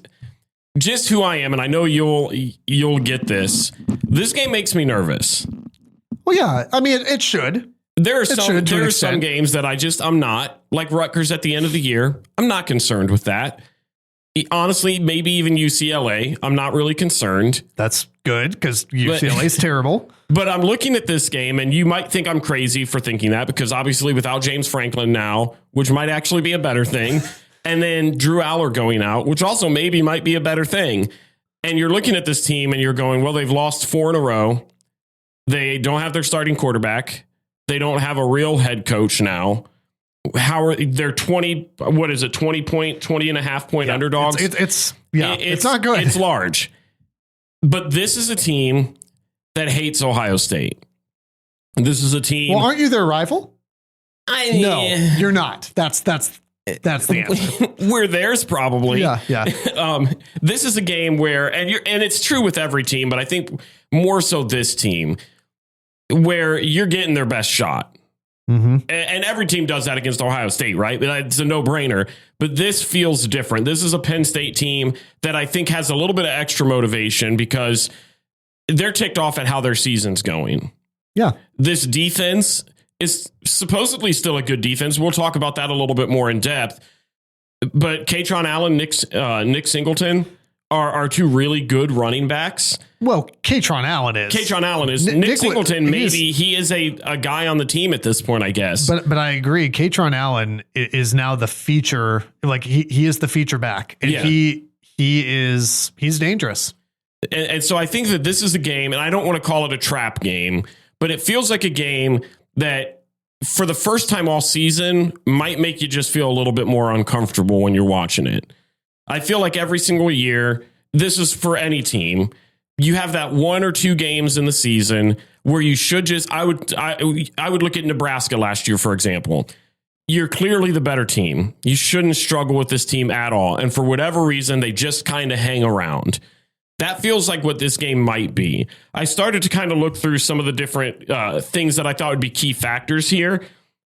[SPEAKER 2] just who I am, and I know you'll get this. This game makes me nervous.
[SPEAKER 1] Well, yeah. I mean, it should.
[SPEAKER 2] There are some games that I'm not, like Rutgers at the end of the year. I'm not concerned with that. Honestly, maybe even UCLA. I'm not really concerned.
[SPEAKER 1] That's good because UCLA is terrible.
[SPEAKER 2] But I'm looking at this game, and you might think I'm crazy for thinking that because obviously without James Franklin now, which might actually be a better thing, and then Drew Aller going out, which also maybe might be a better thing. And you're looking at this team, and you're going, well, they've lost 4 in a row. They don't have their starting quarterback. They don't have a real head coach now. How are they're 20 and a half point underdogs?
[SPEAKER 1] It's not good.
[SPEAKER 2] It's large. But this is a team that hates Ohio State. This is a team.
[SPEAKER 1] Well, aren't you their rival? No, you're not. That's the answer.
[SPEAKER 2] We're theirs probably.
[SPEAKER 1] Yeah.
[SPEAKER 2] This is a game where and it's true with every team, but I think more so this team where you're getting their best shot.
[SPEAKER 1] Mm-hmm.
[SPEAKER 2] And every team does that against Ohio State, right? It's a no-brainer. But this feels different. This is a Penn State team that I think has a little bit of extra motivation because they're ticked off at how their season's going.
[SPEAKER 1] Yeah.
[SPEAKER 2] This defense is supposedly still a good defense. We'll talk about that a little bit more in depth. But Katron Allen, Nick Singleton are 2 really good running backs.
[SPEAKER 1] Well, Katron Allen is.
[SPEAKER 2] Nick Singleton, maybe he is a guy on the team at this point, I guess.
[SPEAKER 1] But I agree. Katron Allen is now the feature. Like he is the feature back, and he's dangerous.
[SPEAKER 2] And so I think that this is a game, and I don't want to call it a trap game, but it feels like a game that for the first time all season might make you just feel a little bit more uncomfortable when you're watching it. I feel like every single year, this is for any team. You have that 1 or 2 games in the season where you should just, I would look at Nebraska last year, for example. You're clearly the better team. You shouldn't struggle with this team at all. And for whatever reason, they just kind of hang around. That feels like what this game might be. I started to kind of look through some of the different things that I thought would be key factors here.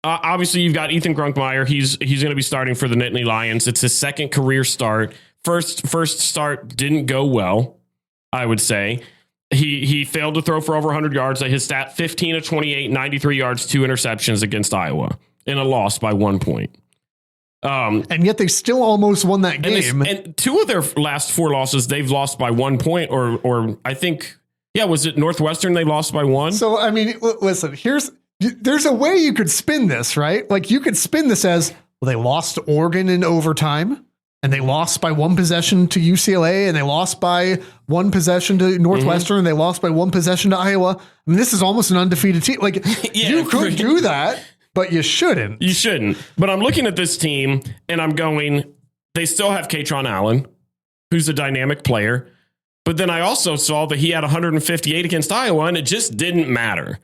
[SPEAKER 2] Obviously, you've got Ethan Grunkmeyer. He's going to be starting for the Nittany Lions. It's his second career start. First start didn't go well, I would say. He failed to throw for over 100 yards. His stat, 15 of 28, 93 yards, 2 interceptions against Iowa in a loss by 1 point.
[SPEAKER 1] And yet they still almost won that game.
[SPEAKER 2] And 2 of their last 4 losses, they've lost by 1 point, or I think, was it Northwestern they lost by 1?
[SPEAKER 1] So, I mean, listen, there's a way you could spin this, right? Like you could spin this as, well, they lost to Oregon in overtime, and they lost by 1 possession to UCLA, and they lost by 1 possession to Northwestern, and they lost by 1 possession to Iowa. I mean, this is almost an undefeated team. Like you could do that, but you shouldn't.
[SPEAKER 2] You shouldn't. But I'm looking at this team, and I'm going, they still have Katron Allen, who's a dynamic player. But then I also saw that he had 158 against Iowa, and it just didn't matter.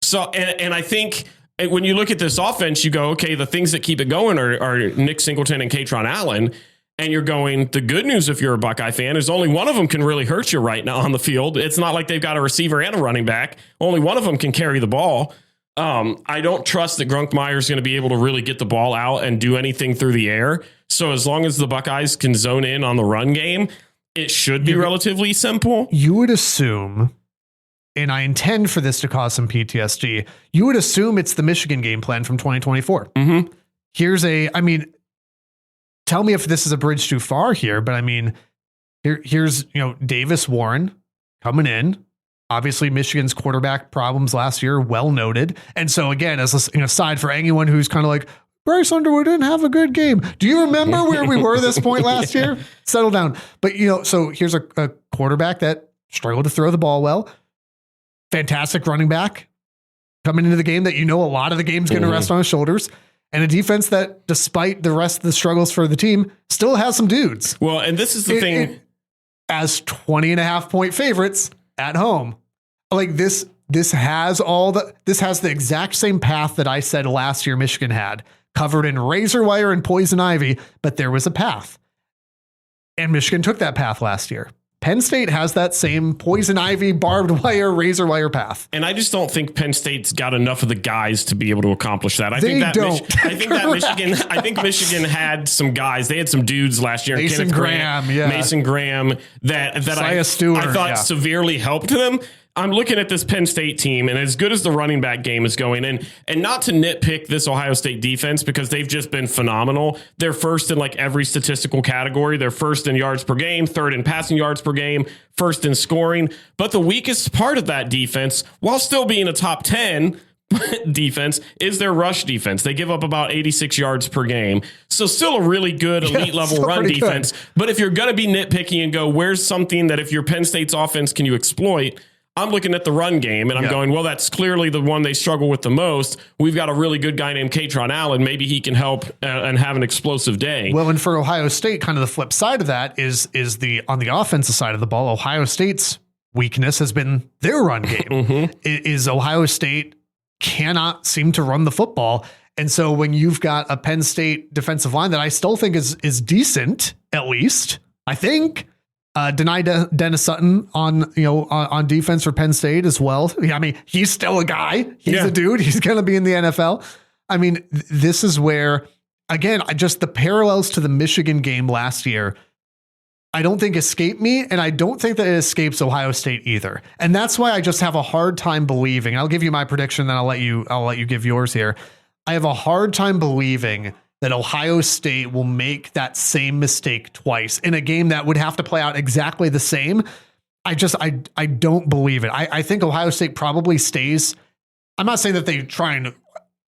[SPEAKER 2] So, and I think when you look at this offense, you go, okay, the things that keep it going are Nick Singleton and Katron Allen. And you're going, the good news if you're a Buckeye fan is only one of them can really hurt you right now on the field. It's not like they've got a receiver and a running back. Only one of them can carry the ball. I don't trust that Grunkmeyer is going to be able to really get the ball out and do anything through the air. So as long as the Buckeyes can zone in on the run game, it should be relatively simple.
[SPEAKER 1] You would assume, and I intend for this to cause some PTSD, you would assume it's the Michigan game plan from 2024.
[SPEAKER 2] Mm-hmm.
[SPEAKER 1] tell me if this is a bridge too far here, but I mean, here's Davis Warren coming in. Obviously, Michigan's quarterback problems last year, well noted. And so again, as an aside for anyone who's kind of like, Bryce Underwood didn't have a good game. Do you remember where we were this point last year? Settle down. But, so here's a quarterback that struggled to throw the ball well. Fantastic running back coming into the game that a lot of the game's going to rest on his shoulders. And a defense that, despite the rest of the struggles for the team, still has some dudes.
[SPEAKER 2] Well, and this is the thing.
[SPEAKER 1] As 20.5-point favorites at home. Like this has the exact same path that I said last year Michigan had, covered in razor wire and poison ivy, but there was a path. And Michigan took that path last year. Penn State has that same poison ivy, barbed wire, razor wire path.
[SPEAKER 2] And I just don't think Penn State's got enough of the guys to be able to accomplish that. I think Michigan had some guys. They had some dudes last year.
[SPEAKER 1] Mason Graham
[SPEAKER 2] that
[SPEAKER 1] I
[SPEAKER 2] thought severely helped them. I'm looking at this Penn State team, and as good as the running back game is going, and not to nitpick this Ohio State defense because they've just been phenomenal. They're first in like every statistical category. They're first in yards per game, third in passing yards per game, first in scoring. But the weakest part of that defense, while still being a top 10 defense, is their rush defense. They give up about 86 yards per game. So still a really good elite level run defense. Good. But if you're going to be nitpicky and go, where's something that if you're Penn State's offense can you exploit? I'm looking at the run game and I'm going, well, that's clearly the one they struggle with the most. We've got a really good guy named Katron Allen. Maybe he can help and have an explosive day.
[SPEAKER 1] Well, and for Ohio State, kind of the flip side of that is on the offensive side of the ball, Ohio State's weakness has been their run game. Is Ohio State cannot seem to run the football. And so when you've got a Penn State defensive line that I still think is decent, at least, I think, deny Dennis Sutton on defense for Penn State as well. I mean, he's still a guy. He's a dude. He's going to be in the NFL. I mean, this is where, again, just the parallels to the Michigan game last year, I don't think escape me. And I don't think that it escapes Ohio State either. And that's why I just have a hard time believing. I'll give you my prediction, then I'll let you give yours here. I have a hard time believing that Ohio State will make that same mistake twice in a game that would have to play out exactly the same. I don't believe it. I think Ohio State probably stays. I'm not saying that they try and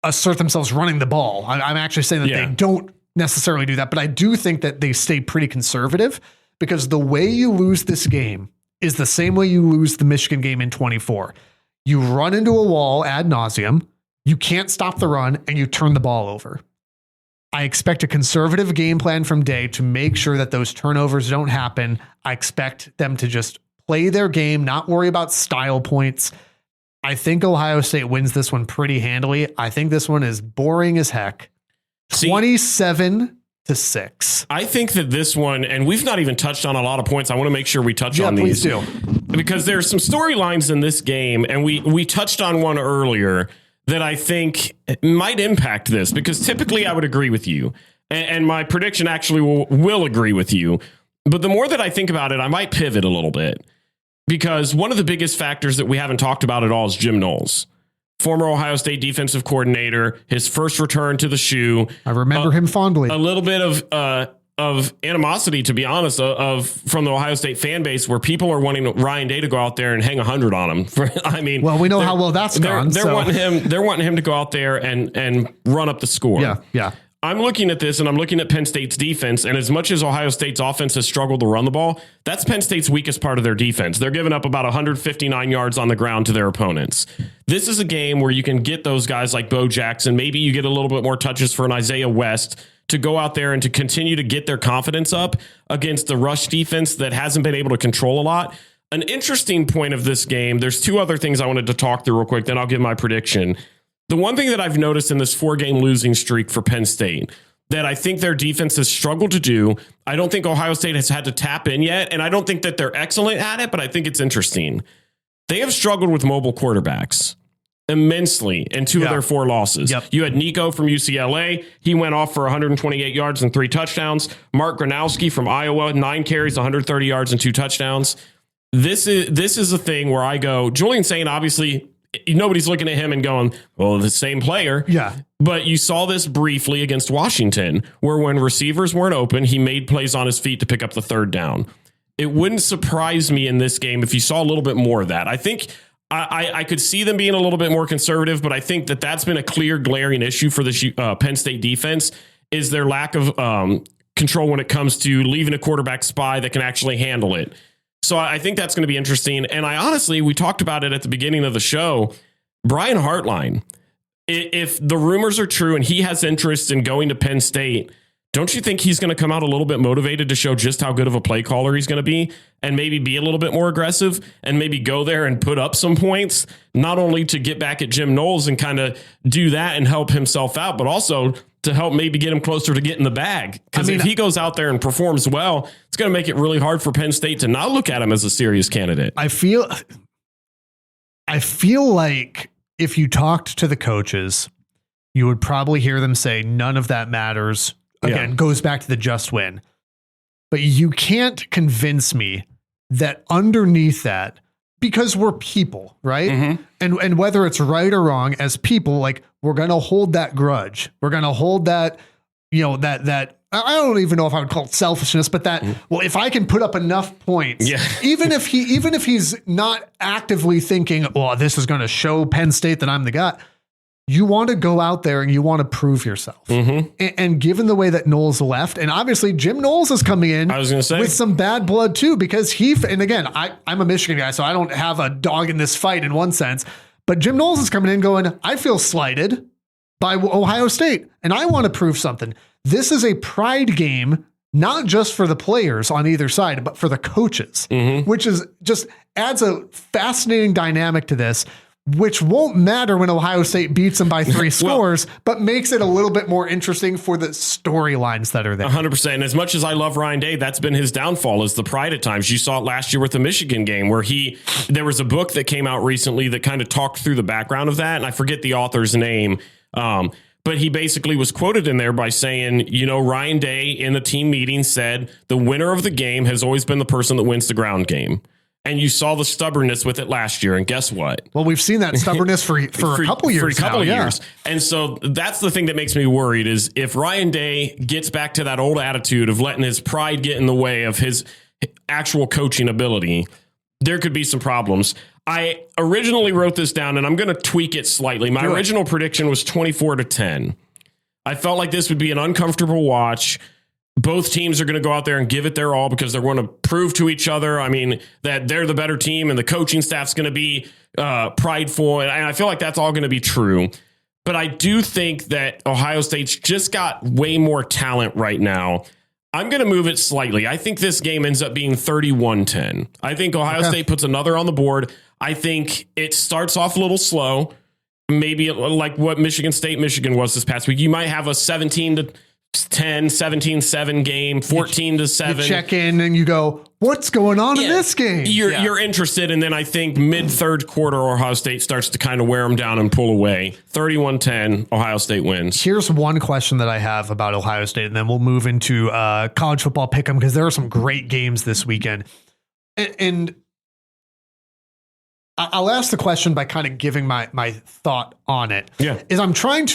[SPEAKER 1] assert themselves running the ball. I'm actually saying that they don't necessarily do that, but I do think that they stay pretty conservative because the way you lose this game is the same way you lose the Michigan game in 24. You run into a wall ad nauseum, you can't stop the run, and you turn the ball over. I expect a conservative game plan from Day to make sure that those turnovers don't happen. I expect them to just play their game, not worry about style points. I think Ohio State wins this one pretty handily. I think this one is boring as heck. 27-6.
[SPEAKER 2] I think that this one, and we've not even touched on a lot of points. I want to make sure we touch on these.
[SPEAKER 1] Please do.
[SPEAKER 2] Because there's some storylines in this game, and we touched on one earlier that I think might impact this, because typically I would agree with you, and my prediction actually will agree with you. But the more that I think about it, I might pivot a little bit, because one of the biggest factors that we haven't talked about at all is Jim Knowles, former Ohio State defensive coordinator, his first return to the shoe.
[SPEAKER 1] I remember him fondly.
[SPEAKER 2] A little bit of animosity, to be honest, from the Ohio State fan base, where people are wanting Ryan Day to go out there and hang 100 on him.
[SPEAKER 1] Well, we know how well that's gone.
[SPEAKER 2] They're wanting him to go out there and run up the score.
[SPEAKER 1] Yeah.
[SPEAKER 2] I'm looking at this, and I'm looking at Penn State's defense, and as much as Ohio State's offense has struggled to run the ball, that's Penn State's weakest part of their defense. They're giving up about 159 yards on the ground to their opponents. This is a game where you can get those guys like Bo Jackson. Maybe you get a little bit more touches for an Isaiah West to go out there and to continue to get their confidence up against the rush defense that hasn't been able to control a lot. An interesting point of this game, there's two other things I wanted to talk through real quick, then I'll give my prediction. The one thing that I've noticed in this 4-game losing streak for Penn State that I think their defense has struggled to do, I don't think Ohio State has had to tap in yet, and I don't think that they're excellent at it, but I think it's interesting. They have struggled with mobile quarterbacks immensely in two of their 4 losses. You had Nico from UCLA. He went off for 128 yards and 3 touchdowns. Mark Gronowski from Iowa, 9 carries, 130 yards and 2 touchdowns. This is a thing where I go, Julian Saint obviously nobody's looking at him and going, well, the same player.
[SPEAKER 1] Yeah.
[SPEAKER 2] But you saw this briefly against Washington, where when receivers weren't open, he made plays on his feet to pick up the third down. It wouldn't surprise me in this game if you saw a little bit more of that. I think I could see them being a little bit more conservative, but I think that that's been a clear glaring issue for the Penn State defense is their lack of control when it comes to leaving a quarterback spy that can actually handle it. So I think that's going to be interesting. And we talked about it at the beginning of the show, Brian Hartline, if the rumors are true and he has interest in going to Penn State, don't you think he's going to come out a little bit motivated to show just how good of a play caller he's going to be and maybe be a little bit more aggressive and maybe go there and put up some points, not only to get back at Jim Knowles and kind of do that and help himself out, but also to help maybe get him closer to getting the bag? Because if he goes out there and performs well, it's going to make it really hard for Penn State to not look at him as a serious candidate.
[SPEAKER 1] I feel like if you talked to the coaches, you would probably hear them say none of that matters. Again, goes back to the just win. But you can't convince me that underneath that, because we're people, right? Mm-hmm. And whether it's right or wrong, as people, like, we're going to hold that grudge. We're going to hold that, that I don't even know if I would call it selfishness, but that, well, if I can put up enough points, even if he's not actively thinking, well, this is going to show Penn State that I'm the guy. You want to go out there and you want to prove yourself. Mm-hmm. And given the way that Knowles left, and obviously Jim Knowles is coming in with some bad blood too, because and again, I'm a Michigan guy, so I don't have a dog in this fight in one sense, but Jim Knowles is coming in going, I feel slighted by Ohio State and I want to prove something. This is a pride game, not just for the players on either side, but for the coaches, which is just adds a fascinating dynamic to this, which won't matter when Ohio State beats them by 3 scores, but makes it a little bit more interesting for the storylines that are there.
[SPEAKER 2] 100%. And as much as I love Ryan Day, that's been his downfall, is the pride at times. You saw it last year with the Michigan game where there was a book that came out recently that kind of talked through the background of that. And I forget the author's name. But he basically was quoted in there by saying, Ryan Day in the team meeting said the winner of the game has always been the person that wins the ground game. And you saw the stubbornness with it last year. And guess what?
[SPEAKER 1] Well, we've seen that stubbornness for a couple years.
[SPEAKER 2] For a couple years. And so that's the thing that makes me worried is if Ryan Day gets back to that old attitude of letting his pride get in the way of his actual coaching ability, there could be some problems. I originally wrote this down and I'm going to tweak it slightly. My original prediction was 24-10. I felt like this would be an uncomfortable watch. Both teams are going to go out there and give it their all because they're going to prove to each other, that they're the better team and the coaching staff's going to be prideful. And I feel like that's all going to be true. But I do think that Ohio State's just got way more talent right now. I'm going to move it slightly. I think this game ends up being 31-10. I think Ohio State puts another on the board. I think it starts off a little slow, maybe like what Michigan was this past week. You might have a 17-10, 17-7 game, 14-7.
[SPEAKER 1] You check in and you go, what's going on in this game?
[SPEAKER 2] You're interested. And then I think mid-third quarter, Ohio State starts to kind of wear them down and pull away. 31-10, Ohio State wins.
[SPEAKER 1] Here's one question that I have about Ohio State, and then we'll move into college football pick'em because there are some great games this weekend. And I'll ask the question by kind of giving my thought on it.
[SPEAKER 2] Yeah.
[SPEAKER 1] I am trying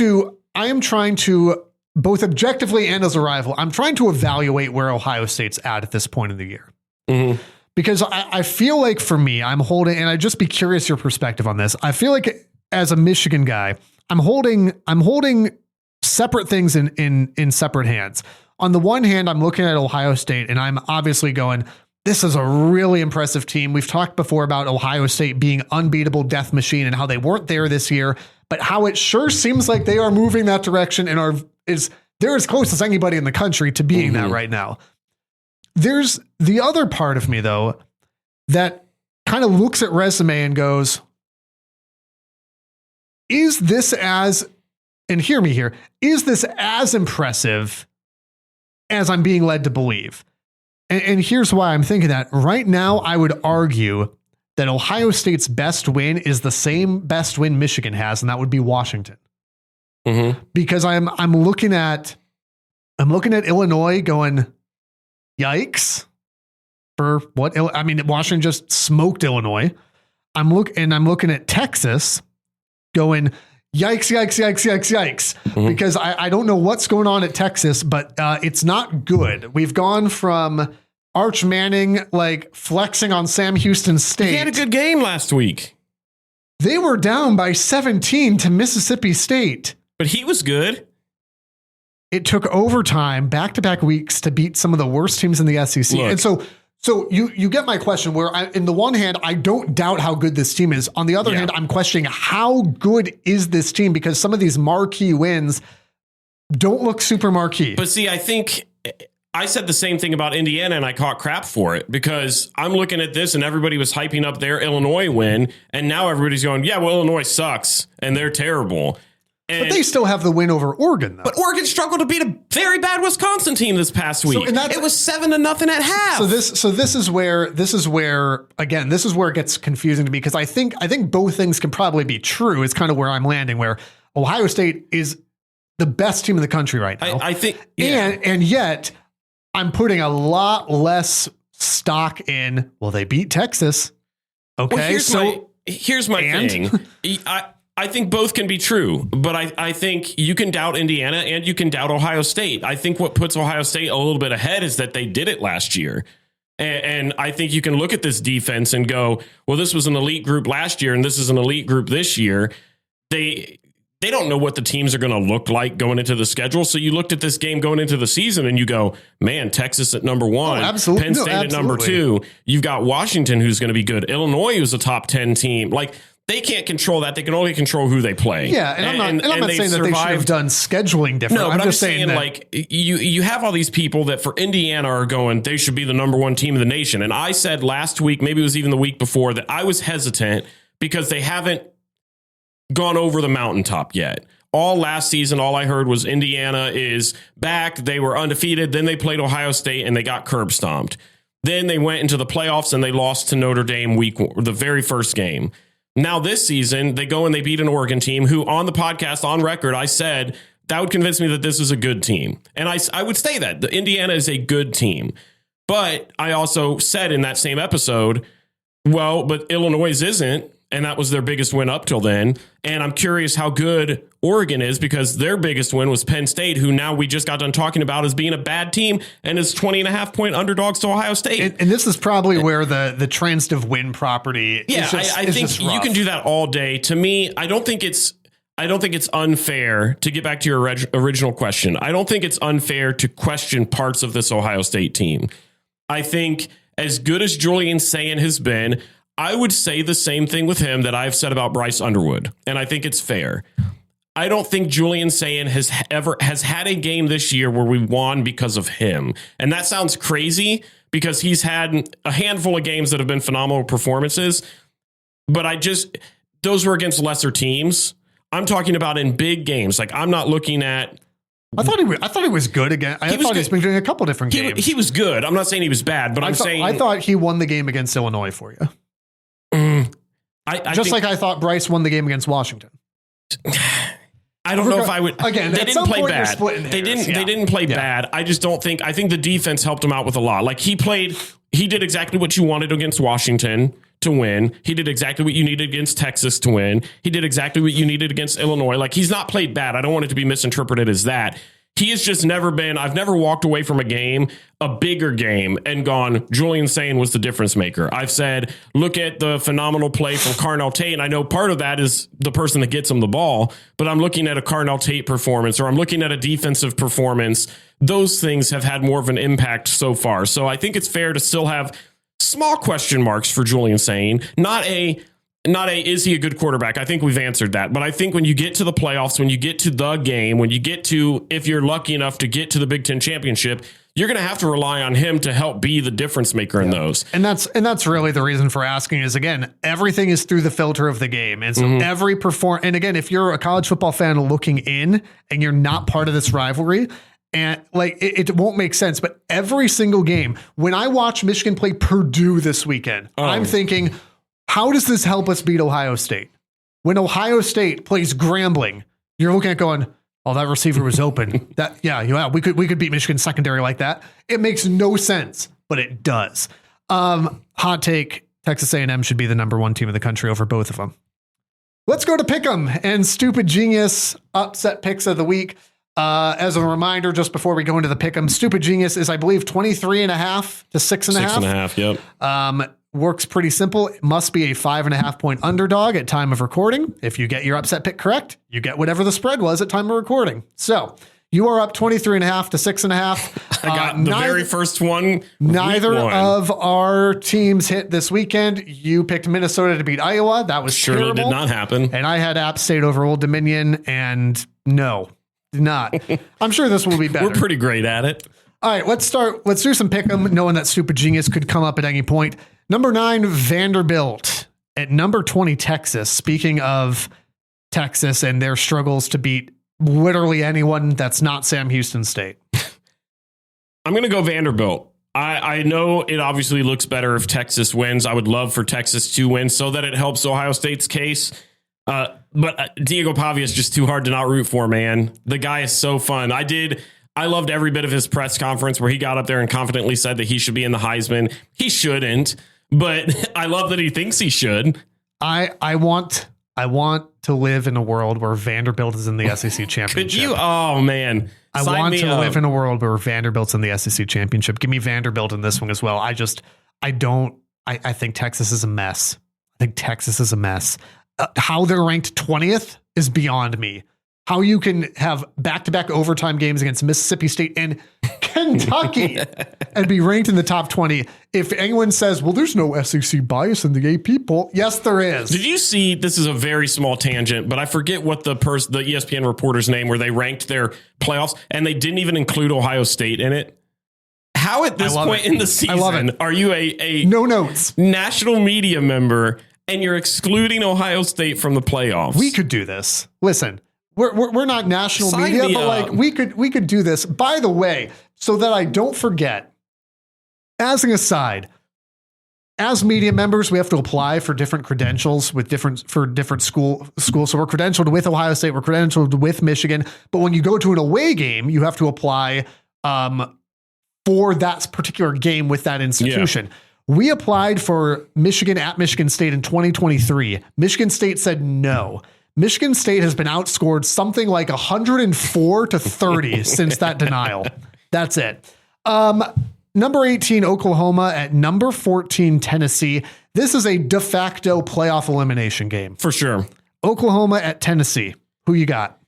[SPEAKER 1] to both objectively and as a rival, I'm trying to evaluate where Ohio State's at this point in the year. Mm-hmm. Because I feel like for me, I'm holding, and I'd just be curious your perspective on this. I feel like as a Michigan guy, I'm holding separate things in separate hands. On the one hand, I'm looking at Ohio State and I'm obviously going, this is a really impressive team. We've talked before about Ohio State being unbeatable death machine and how they weren't there this year, but how it sure seems like they are moving that direction and they're as close as anybody in the country to being that right now. There's the other part of me though, that kind of looks at resume and goes, is this as impressive as I'm being led to believe? And here's why I'm thinking that. Right now, I would argue that Ohio State's best win is the same best win Michigan has, and that would be Washington. Mm-hmm. Because I'm looking at Illinois going, yikes. For what? Washington just smoked Illinois. I'm looking at Texas going, yikes, yikes, yikes, yikes, yikes. Because I don't know what's going on at Texas, but it's not good. We've gone from Arch Manning like flexing on Sam Houston State.
[SPEAKER 2] He had a good game last week.
[SPEAKER 1] They were down by 17 to Mississippi State.
[SPEAKER 2] But he was good.
[SPEAKER 1] It took overtime, back-to-back weeks to beat some of the worst teams in the SEC.
[SPEAKER 2] Look.
[SPEAKER 1] And so you get my question where in the one hand, I don't doubt how good this team is. On the other hand, I'm questioning how good is this team because some of these marquee wins don't look super marquee.
[SPEAKER 2] But see, I think I said the same thing about Indiana and I caught crap for it because I'm looking at this and everybody was hyping up their Illinois win. And now everybody's going, yeah, well, Illinois sucks and they're terrible.
[SPEAKER 1] But they still have the win over Oregon, though.
[SPEAKER 2] But Oregon struggled to beat a very bad Wisconsin team this past week. It was 7-0 at half.
[SPEAKER 1] So this is where it gets confusing to me because I think both things can probably be true. It's kind of where I'm landing, where Ohio State is the best team in the country right now.
[SPEAKER 2] I think, yeah.
[SPEAKER 1] and yet I'm putting a lot less stock in. Well, they beat Texas. Okay,
[SPEAKER 2] well, here's my thing. I think both can be true, but I think you can doubt Indiana and you can doubt Ohio State. I think what puts Ohio State a little bit ahead is that they did it last year. And I think you can look at this defense and go, well, this was an elite group last year and this is an elite group this year. They don't know what the teams are going to look like going into the schedule. So you looked at this game going into the season and you go, man, Texas at number 1, Penn State at number 2. You've got Washington, who's going to be good. Illinois, who's a top 10 team. Like, they can't control that. They can only control who they play.
[SPEAKER 1] Yeah, and I'm not saying that they should have done scheduling different.
[SPEAKER 2] No, but I'm just saying like you have all these people that for Indiana are going, they should be the number 1 team in the nation. And I said last week, maybe it was even the week before, that I was hesitant because they haven't gone over the mountaintop yet. All last season, all I heard was Indiana is back. They were undefeated. Then they played Ohio State and they got curb stomped. Then they went into the playoffs and they lost to Notre Dame the very first game. Now this season, they go and they beat an Oregon team who on the podcast, on record, I said that would convince me that this is a good team. And I would say that. The Indiana is a good team. But I also said in that same episode, well, but Illinois isn't. And that was their biggest win up till then. And I'm curious how good Oregon is because their biggest win was Penn State, who now we just got done talking about as being a bad team and is 20.5-point underdogs to Ohio State.
[SPEAKER 1] And this is probably where the transitive win property is just,
[SPEAKER 2] I think you can do that all day. To me, I don't think it's unfair to get back to your original question. I don't think it's unfair to question parts of this Ohio State team. I think as good as Julian Sayin has been, I would say the same thing with him that I've said about Bryce Underwood, and I think it's fair. I don't think Julian Sayin has had a game this year where we won because of him. And that sounds crazy because he's had a handful of games that have been phenomenal performances, but those were against lesser teams. I'm talking about in big games. Like, I'm not looking at.
[SPEAKER 1] I thought he was good again. He's been doing a couple different games.
[SPEAKER 2] He was good. I'm not saying he was bad, but I
[SPEAKER 1] thought he won the game against Illinois for you. I thought Bryce won the game against Washington.
[SPEAKER 2] I don't know if I would.
[SPEAKER 1] Again,
[SPEAKER 2] they didn't play bad. They didn't play bad. I just don't think. I think the defense helped him out with a lot. Like he did exactly what you wanted against Washington to win. He did exactly what you needed against Texas to win. He did exactly what you needed against Illinois. Like, he's not played bad. I don't want it to be misinterpreted as that. He has just never been, I've never walked away from a game, a bigger game, and gone, Julian Sayin was the difference maker. I've said, look at the phenomenal play from Carnell Tate. And I know part of that is the person that gets him the ball, but I'm looking at a Carnell Tate performance, or I'm looking at a defensive performance. Those things have had more of an impact so far. So I think it's fair to still have small question marks for Julian Sayin. Not a is he a good quarterback? I think we've answered that. But I think when you get to the playoffs, when you get to the game, when you get to, if you're lucky enough to get to the Big Ten championship, you're going to have to rely on him to help be the difference maker in those.
[SPEAKER 1] And that's really the reason for asking is, again, everything is through the filter of the game. And so and again, if you're a college football fan looking in and you're not part of this rivalry, and like it won't make sense, but every single game, when I watch Michigan play Purdue this weekend, I'm thinking, how does this help us beat Ohio State? When Ohio State plays Grambling, you're looking at going, oh, that receiver was open. We could beat Michigan secondary like that. It makes no sense, but it does. Hot take. Texas A&M should be the number one team in the country over both of them. Let's go to Pick'em and Stupid Genius upset picks of the week. As a reminder, just before we go into the Pick'em, Stupid Genius is, I believe, 23.5 to 6.5.
[SPEAKER 2] Yep.
[SPEAKER 1] Works pretty simple. It must be a 5.5 point underdog at time of recording. If you get your upset pick correct, you get whatever the spread was at time of recording. So you are up 23.5 to 6.5.
[SPEAKER 2] I got the very first one.
[SPEAKER 1] Neither of our teams hit this weekend. You picked Minnesota to beat Iowa. That was
[SPEAKER 2] surely
[SPEAKER 1] terrible.
[SPEAKER 2] did not happen.
[SPEAKER 1] And I had App State over Old Dominion, and no, did not. I'm sure this will be better.
[SPEAKER 2] We're pretty great at it.
[SPEAKER 1] All right, let's start. Let's do some Pick'em, knowing that Stupid Genius could come up at any point. Number 9, Vanderbilt. At number 20, Texas. Speaking of Texas and their struggles to beat literally anyone that's not Sam Houston State.
[SPEAKER 2] I'm going to go Vanderbilt. I know it obviously looks better if Texas wins. I would love for Texas to win so that it helps Ohio State's case. But Diego Pavia is just too hard to not root for, man. The guy is so fun. I loved every bit of his press conference where he got up there and confidently said that he should be in the Heisman. He shouldn't, but I love that he thinks he should.
[SPEAKER 1] I want to live in a world where Vanderbilt is in the SEC championship.
[SPEAKER 2] Could you? Oh, man.
[SPEAKER 1] I want to live in a world where Vanderbilt's in the SEC championship. Give me Vanderbilt in this one as well. I think Texas is a mess. How they're ranked 20th is beyond me. How you can have back-to-back overtime games against Mississippi State and Kentucky and be ranked in the top 20. If anyone says, well, there's no SEC bias in the AP poll. Yes, there is.
[SPEAKER 2] Did you see, this is a very small tangent, but I forget what the ESPN reporter's name where they ranked their playoffs and they didn't even include Ohio State in it. How at this point in the season are you a
[SPEAKER 1] no notes
[SPEAKER 2] national media member and you're excluding Ohio State from the playoffs?
[SPEAKER 1] We could do this. Listen. We're not national media, but like we could do this. By the way, so that I don't forget, as an aside, as media members, we have to apply for different credentials for different schools. So we're credentialed with Ohio State, we're credentialed with Michigan. But when you go to an away game, you have to apply for that particular game with that institution. Yeah. We applied for Michigan at Michigan State in 2023. Michigan State said no. Michigan State has been outscored something like 104 to 30 since that denial. That's it. Number 18, Oklahoma at number 14, Tennessee. This is a de facto playoff elimination game.
[SPEAKER 2] For sure.
[SPEAKER 1] Oklahoma at Tennessee. Who you got?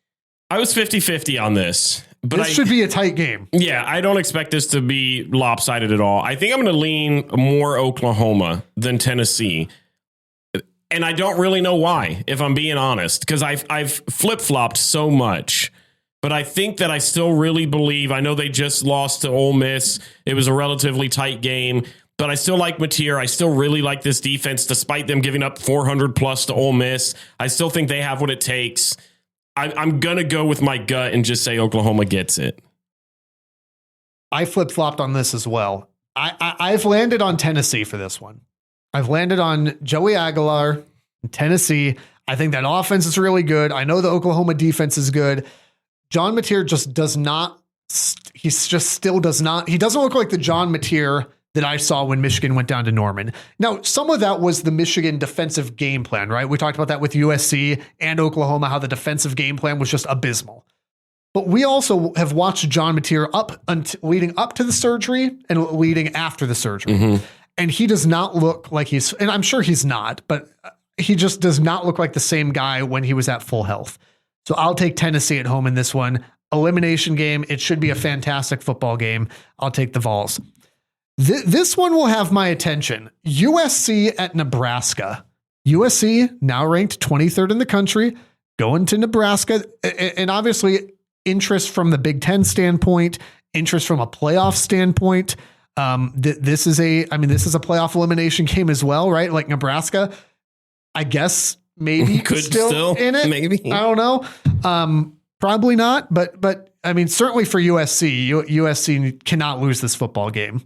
[SPEAKER 2] I was 50-50 on this. But
[SPEAKER 1] this should be a tight game.
[SPEAKER 2] Yeah, I don't expect this to be lopsided at all. I think I'm going to lean more Oklahoma than Tennessee. And I don't really know why, if I'm being honest, because I've flip-flopped so much. But I think that I still really believe, I know they just lost to Ole Miss. It was a relatively tight game, but I still like Mateer. I still really like this defense, despite them giving up 400 plus to Ole Miss. I still think they have what it takes. I'm going to go with my gut and just say Oklahoma gets it.
[SPEAKER 1] I flip-flopped on this as well. I've landed on Tennessee for this one. I've landed on Joey Aguilar, Tennessee. I think that offense is really good. I know the Oklahoma defense is good. John Mateer just does not, he doesn't look like the John Mateer that I saw when Michigan went down to Norman. Now, some of that was the Michigan defensive game plan, right? We talked about that with USC and Oklahoma, how the defensive game plan was just abysmal. But we also have watched John Mateer leading up to the surgery and leading after the surgery. Mm-hmm. And he does not look like and I'm sure he's not, but he just does not look like the same guy when he was at full health. So I'll take Tennessee at home in this one. Elimination game. It should be a fantastic football game. I'll take the Vols. This one will have my attention. USC at Nebraska. USC now ranked 23rd in the country, going to Nebraska. And obviously interest from the Big Ten standpoint, interest from a playoff standpoint. This is a playoff elimination game as well, right? Like Nebraska, I guess maybe
[SPEAKER 2] could still
[SPEAKER 1] in it.
[SPEAKER 2] Maybe.
[SPEAKER 1] I don't know. Probably not, but I mean, certainly for USC, USC cannot lose this football game.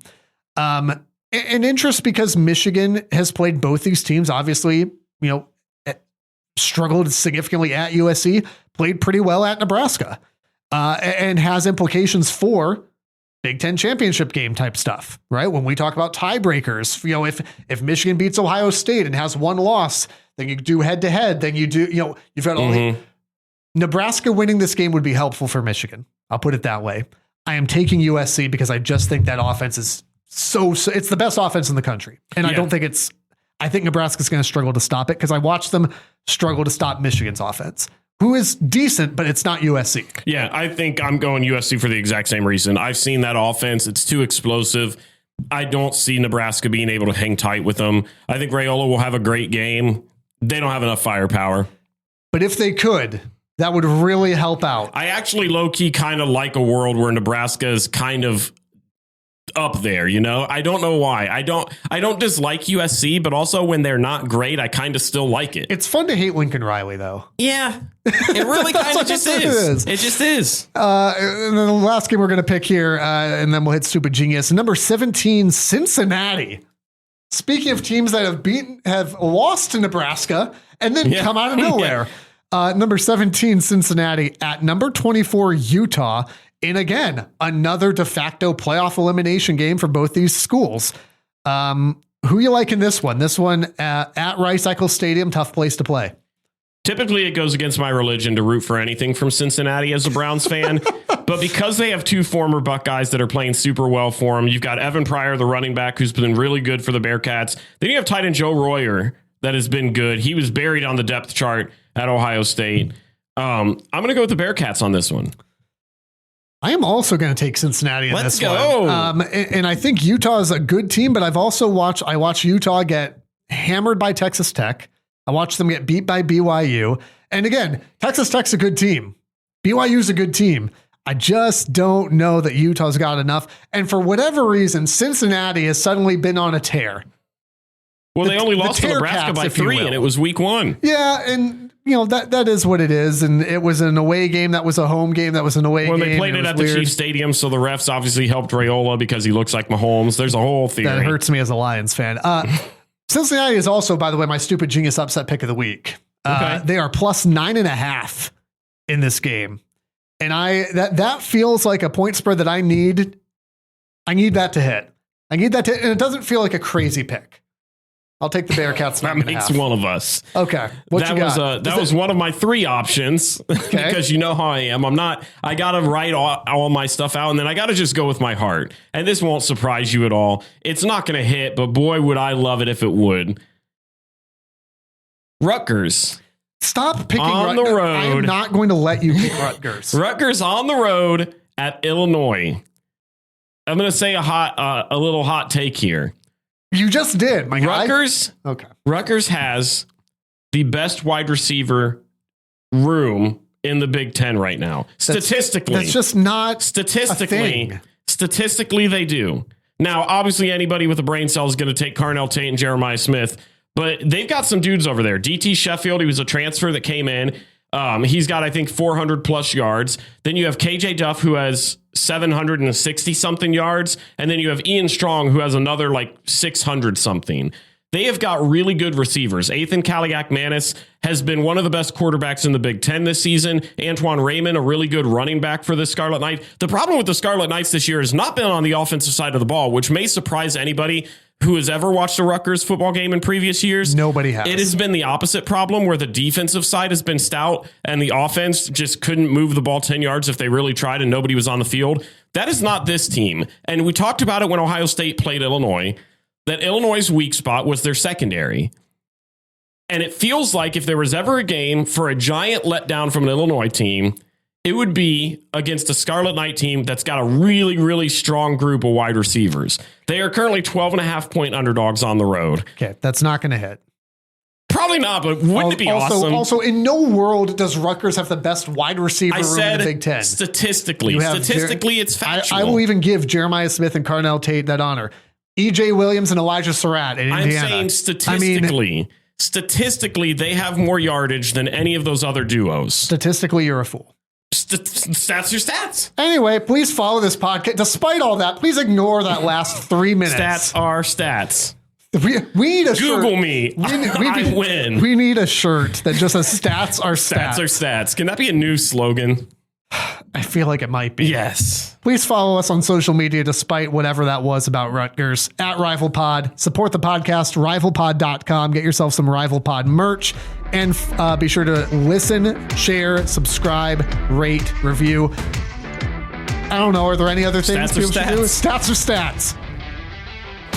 [SPEAKER 1] An interest because Michigan has played both these teams, obviously, struggled significantly at USC, played pretty well at Nebraska, and has implications for Big Ten championship game type stuff, right? When we talk about tiebreakers, if Michigan beats Ohio State and has one loss, then you do head to head, then you do, you've got all Nebraska winning this game would be helpful for Michigan. I'll put it that way. I am taking USC because I just think that offense is so it's the best offense in the country. And I don't think I think Nebraska's going to struggle to stop it because I watched them struggle to stop Michigan's offense, who is decent, but it's not USC.
[SPEAKER 2] Yeah, I think I'm going USC for the exact same reason. I've seen that offense. It's too explosive. I don't see Nebraska being able to hang tight with them. I think Raiola will have a great game. They don't have enough firepower.
[SPEAKER 1] But if they could, that would really help out.
[SPEAKER 2] I actually low-key kind of like a world where Nebraska is kind of up there, I don't know why. I don't dislike USC, but also when they're not great, I kind of still like it.
[SPEAKER 1] It's fun to hate Lincoln Riley, though.
[SPEAKER 2] Yeah, it really kind of just is. It just is.
[SPEAKER 1] And then the last game we're going to pick here, and then we'll hit Stupid Genius. Number 17, Cincinnati. Speaking of teams that have lost to Nebraska and then come out of nowhere. Number 17, Cincinnati at number 24, Utah. And again, another de facto playoff elimination game for both these schools. Who you like in this one? This one at Rice-Eccles Stadium, tough place to play.
[SPEAKER 2] Typically, it goes against my religion to root for anything from Cincinnati as a Browns fan. But because they have two former Buckeyes that are playing super well for them, you've got Evan Pryor, the running back, who's been really good for the Bearcats. Then you have tight end Joe Royer that has been good. He was buried on the depth chart at Ohio State. I'm going to go with the Bearcats on this one.
[SPEAKER 1] I am also going to take Cincinnati in
[SPEAKER 2] Let's
[SPEAKER 1] this
[SPEAKER 2] go.
[SPEAKER 1] one. And I think Utah is a good team, but I've also watched Utah get hammered by Texas Tech. I watched them get beat by BYU. And again, Texas Tech's a good team. BYU's a good team. I just don't know that Utah's got enough. And for whatever reason, Cincinnati has suddenly been on a tear.
[SPEAKER 2] Well, they only lost to Nebraska by 3, and it was week 1.
[SPEAKER 1] Yeah, and that is what it is. And it was an away game. That was a home game. That was an away game.
[SPEAKER 2] Well, they played it at the Chiefs Stadium, so the refs obviously helped Raiola because he looks like Mahomes. There's a whole theory.
[SPEAKER 1] That hurts me as a Lions fan. Cincinnati is also, by the way, my Stupid Genius upset pick of the week. They are plus 9.5 in this game. And that feels like a point spread that I need. I need that to hit. And it doesn't feel like a crazy pick. I'll take the Bearcats.
[SPEAKER 2] That makes one of us.
[SPEAKER 1] Okay.
[SPEAKER 2] That was one of my 3 options because you know how I am. I got to write all my stuff out and then I got to just go with my heart. And this won't surprise you at all. It's not going to hit, but boy, would I love it if it would. Rutgers.
[SPEAKER 1] Stop picking
[SPEAKER 2] on
[SPEAKER 1] Rutgers.
[SPEAKER 2] The road.
[SPEAKER 1] I am not going to let you pick Rutgers.
[SPEAKER 2] Rutgers on the road at Illinois. I'm going to say a little hot take here.
[SPEAKER 1] You just did, my guy.
[SPEAKER 2] Rutgers has the best wide receiver room in the Big Ten right now. Statistically.
[SPEAKER 1] That's just not
[SPEAKER 2] statistically. Statistically, they do. Now, obviously, anybody with a brain cell is going to take Carnell Tate and Jeremiah Smith, but they've got some dudes over there. DT Sheffield, he was a transfer that came in. He's got, I think, 400 plus yards. Then you have KJ Duff, who has 760 something yards. And then you have Ian Strong, who has another like 600 something. They have got really good receivers. Ethan Kaliak-Manis has been one of the best quarterbacks in the Big Ten this season. Antoine Raymond, a really good running back for the Scarlet Knights. The problem with the Scarlet Knights this year has not been on the offensive side of the ball, which may surprise anybody who has ever watched a Rutgers football game in previous years.
[SPEAKER 1] Nobody has.
[SPEAKER 2] It has been the opposite problem where the defensive side has been stout and the offense just couldn't move the ball 10 yards if they really tried and nobody was on the field. That is not this team. And we talked about it when Ohio State played Illinois, that Illinois' weak spot was their secondary. And it feels like if there was ever a game for a giant letdown from an Illinois team, it would be against a Scarlet Knight team that's got a really, really strong group of wide receivers. They are currently 12.5-point underdogs on the road.
[SPEAKER 1] Okay, that's not going to hit.
[SPEAKER 2] Probably not, but wouldn't it be awesome?
[SPEAKER 1] Also, in no world does Rutgers have the best wide receiver room in the Big Ten.
[SPEAKER 2] Statistically, it's factual.
[SPEAKER 1] I will even give Jeremiah Smith and Carnell Tate that honor. EJ Williams and Elijah Surratt in Indiana.
[SPEAKER 2] I'm saying statistically, they have more yardage than any of those other duos.
[SPEAKER 1] Statistically, you're a fool.
[SPEAKER 2] Stats are stats.
[SPEAKER 1] Anyway, please follow this podcast. Despite all that, please ignore that last 3 minutes.
[SPEAKER 2] Stats are stats.
[SPEAKER 1] We need a
[SPEAKER 2] Google
[SPEAKER 1] shirt.
[SPEAKER 2] Me. I win.
[SPEAKER 1] We need a shirt that just says stats are stats.
[SPEAKER 2] Stats are stats. Can that be a new slogan?
[SPEAKER 1] I feel like it might be.
[SPEAKER 2] Yes.
[SPEAKER 1] Please follow us on social media despite whatever that was about Rutgers at RivalPod. Support the podcast, rivalpod.com. Get yourself some RivalPod merch and be sure to listen, share, subscribe, rate, review. I don't know. Are there any other things people should do? Stats or stats?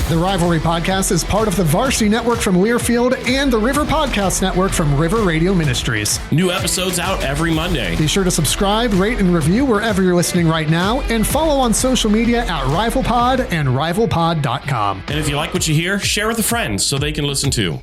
[SPEAKER 1] The Rivalry Podcast is part of the Varsity Network from Learfield and the River Podcast Network from River Radio Ministries.
[SPEAKER 2] New episodes out every Monday.
[SPEAKER 1] Be sure to subscribe, rate, and review wherever you're listening right now, and follow on social media at RivalPod and rivalpod.com.
[SPEAKER 2] And if you like what you hear, share with a friend so they can listen too.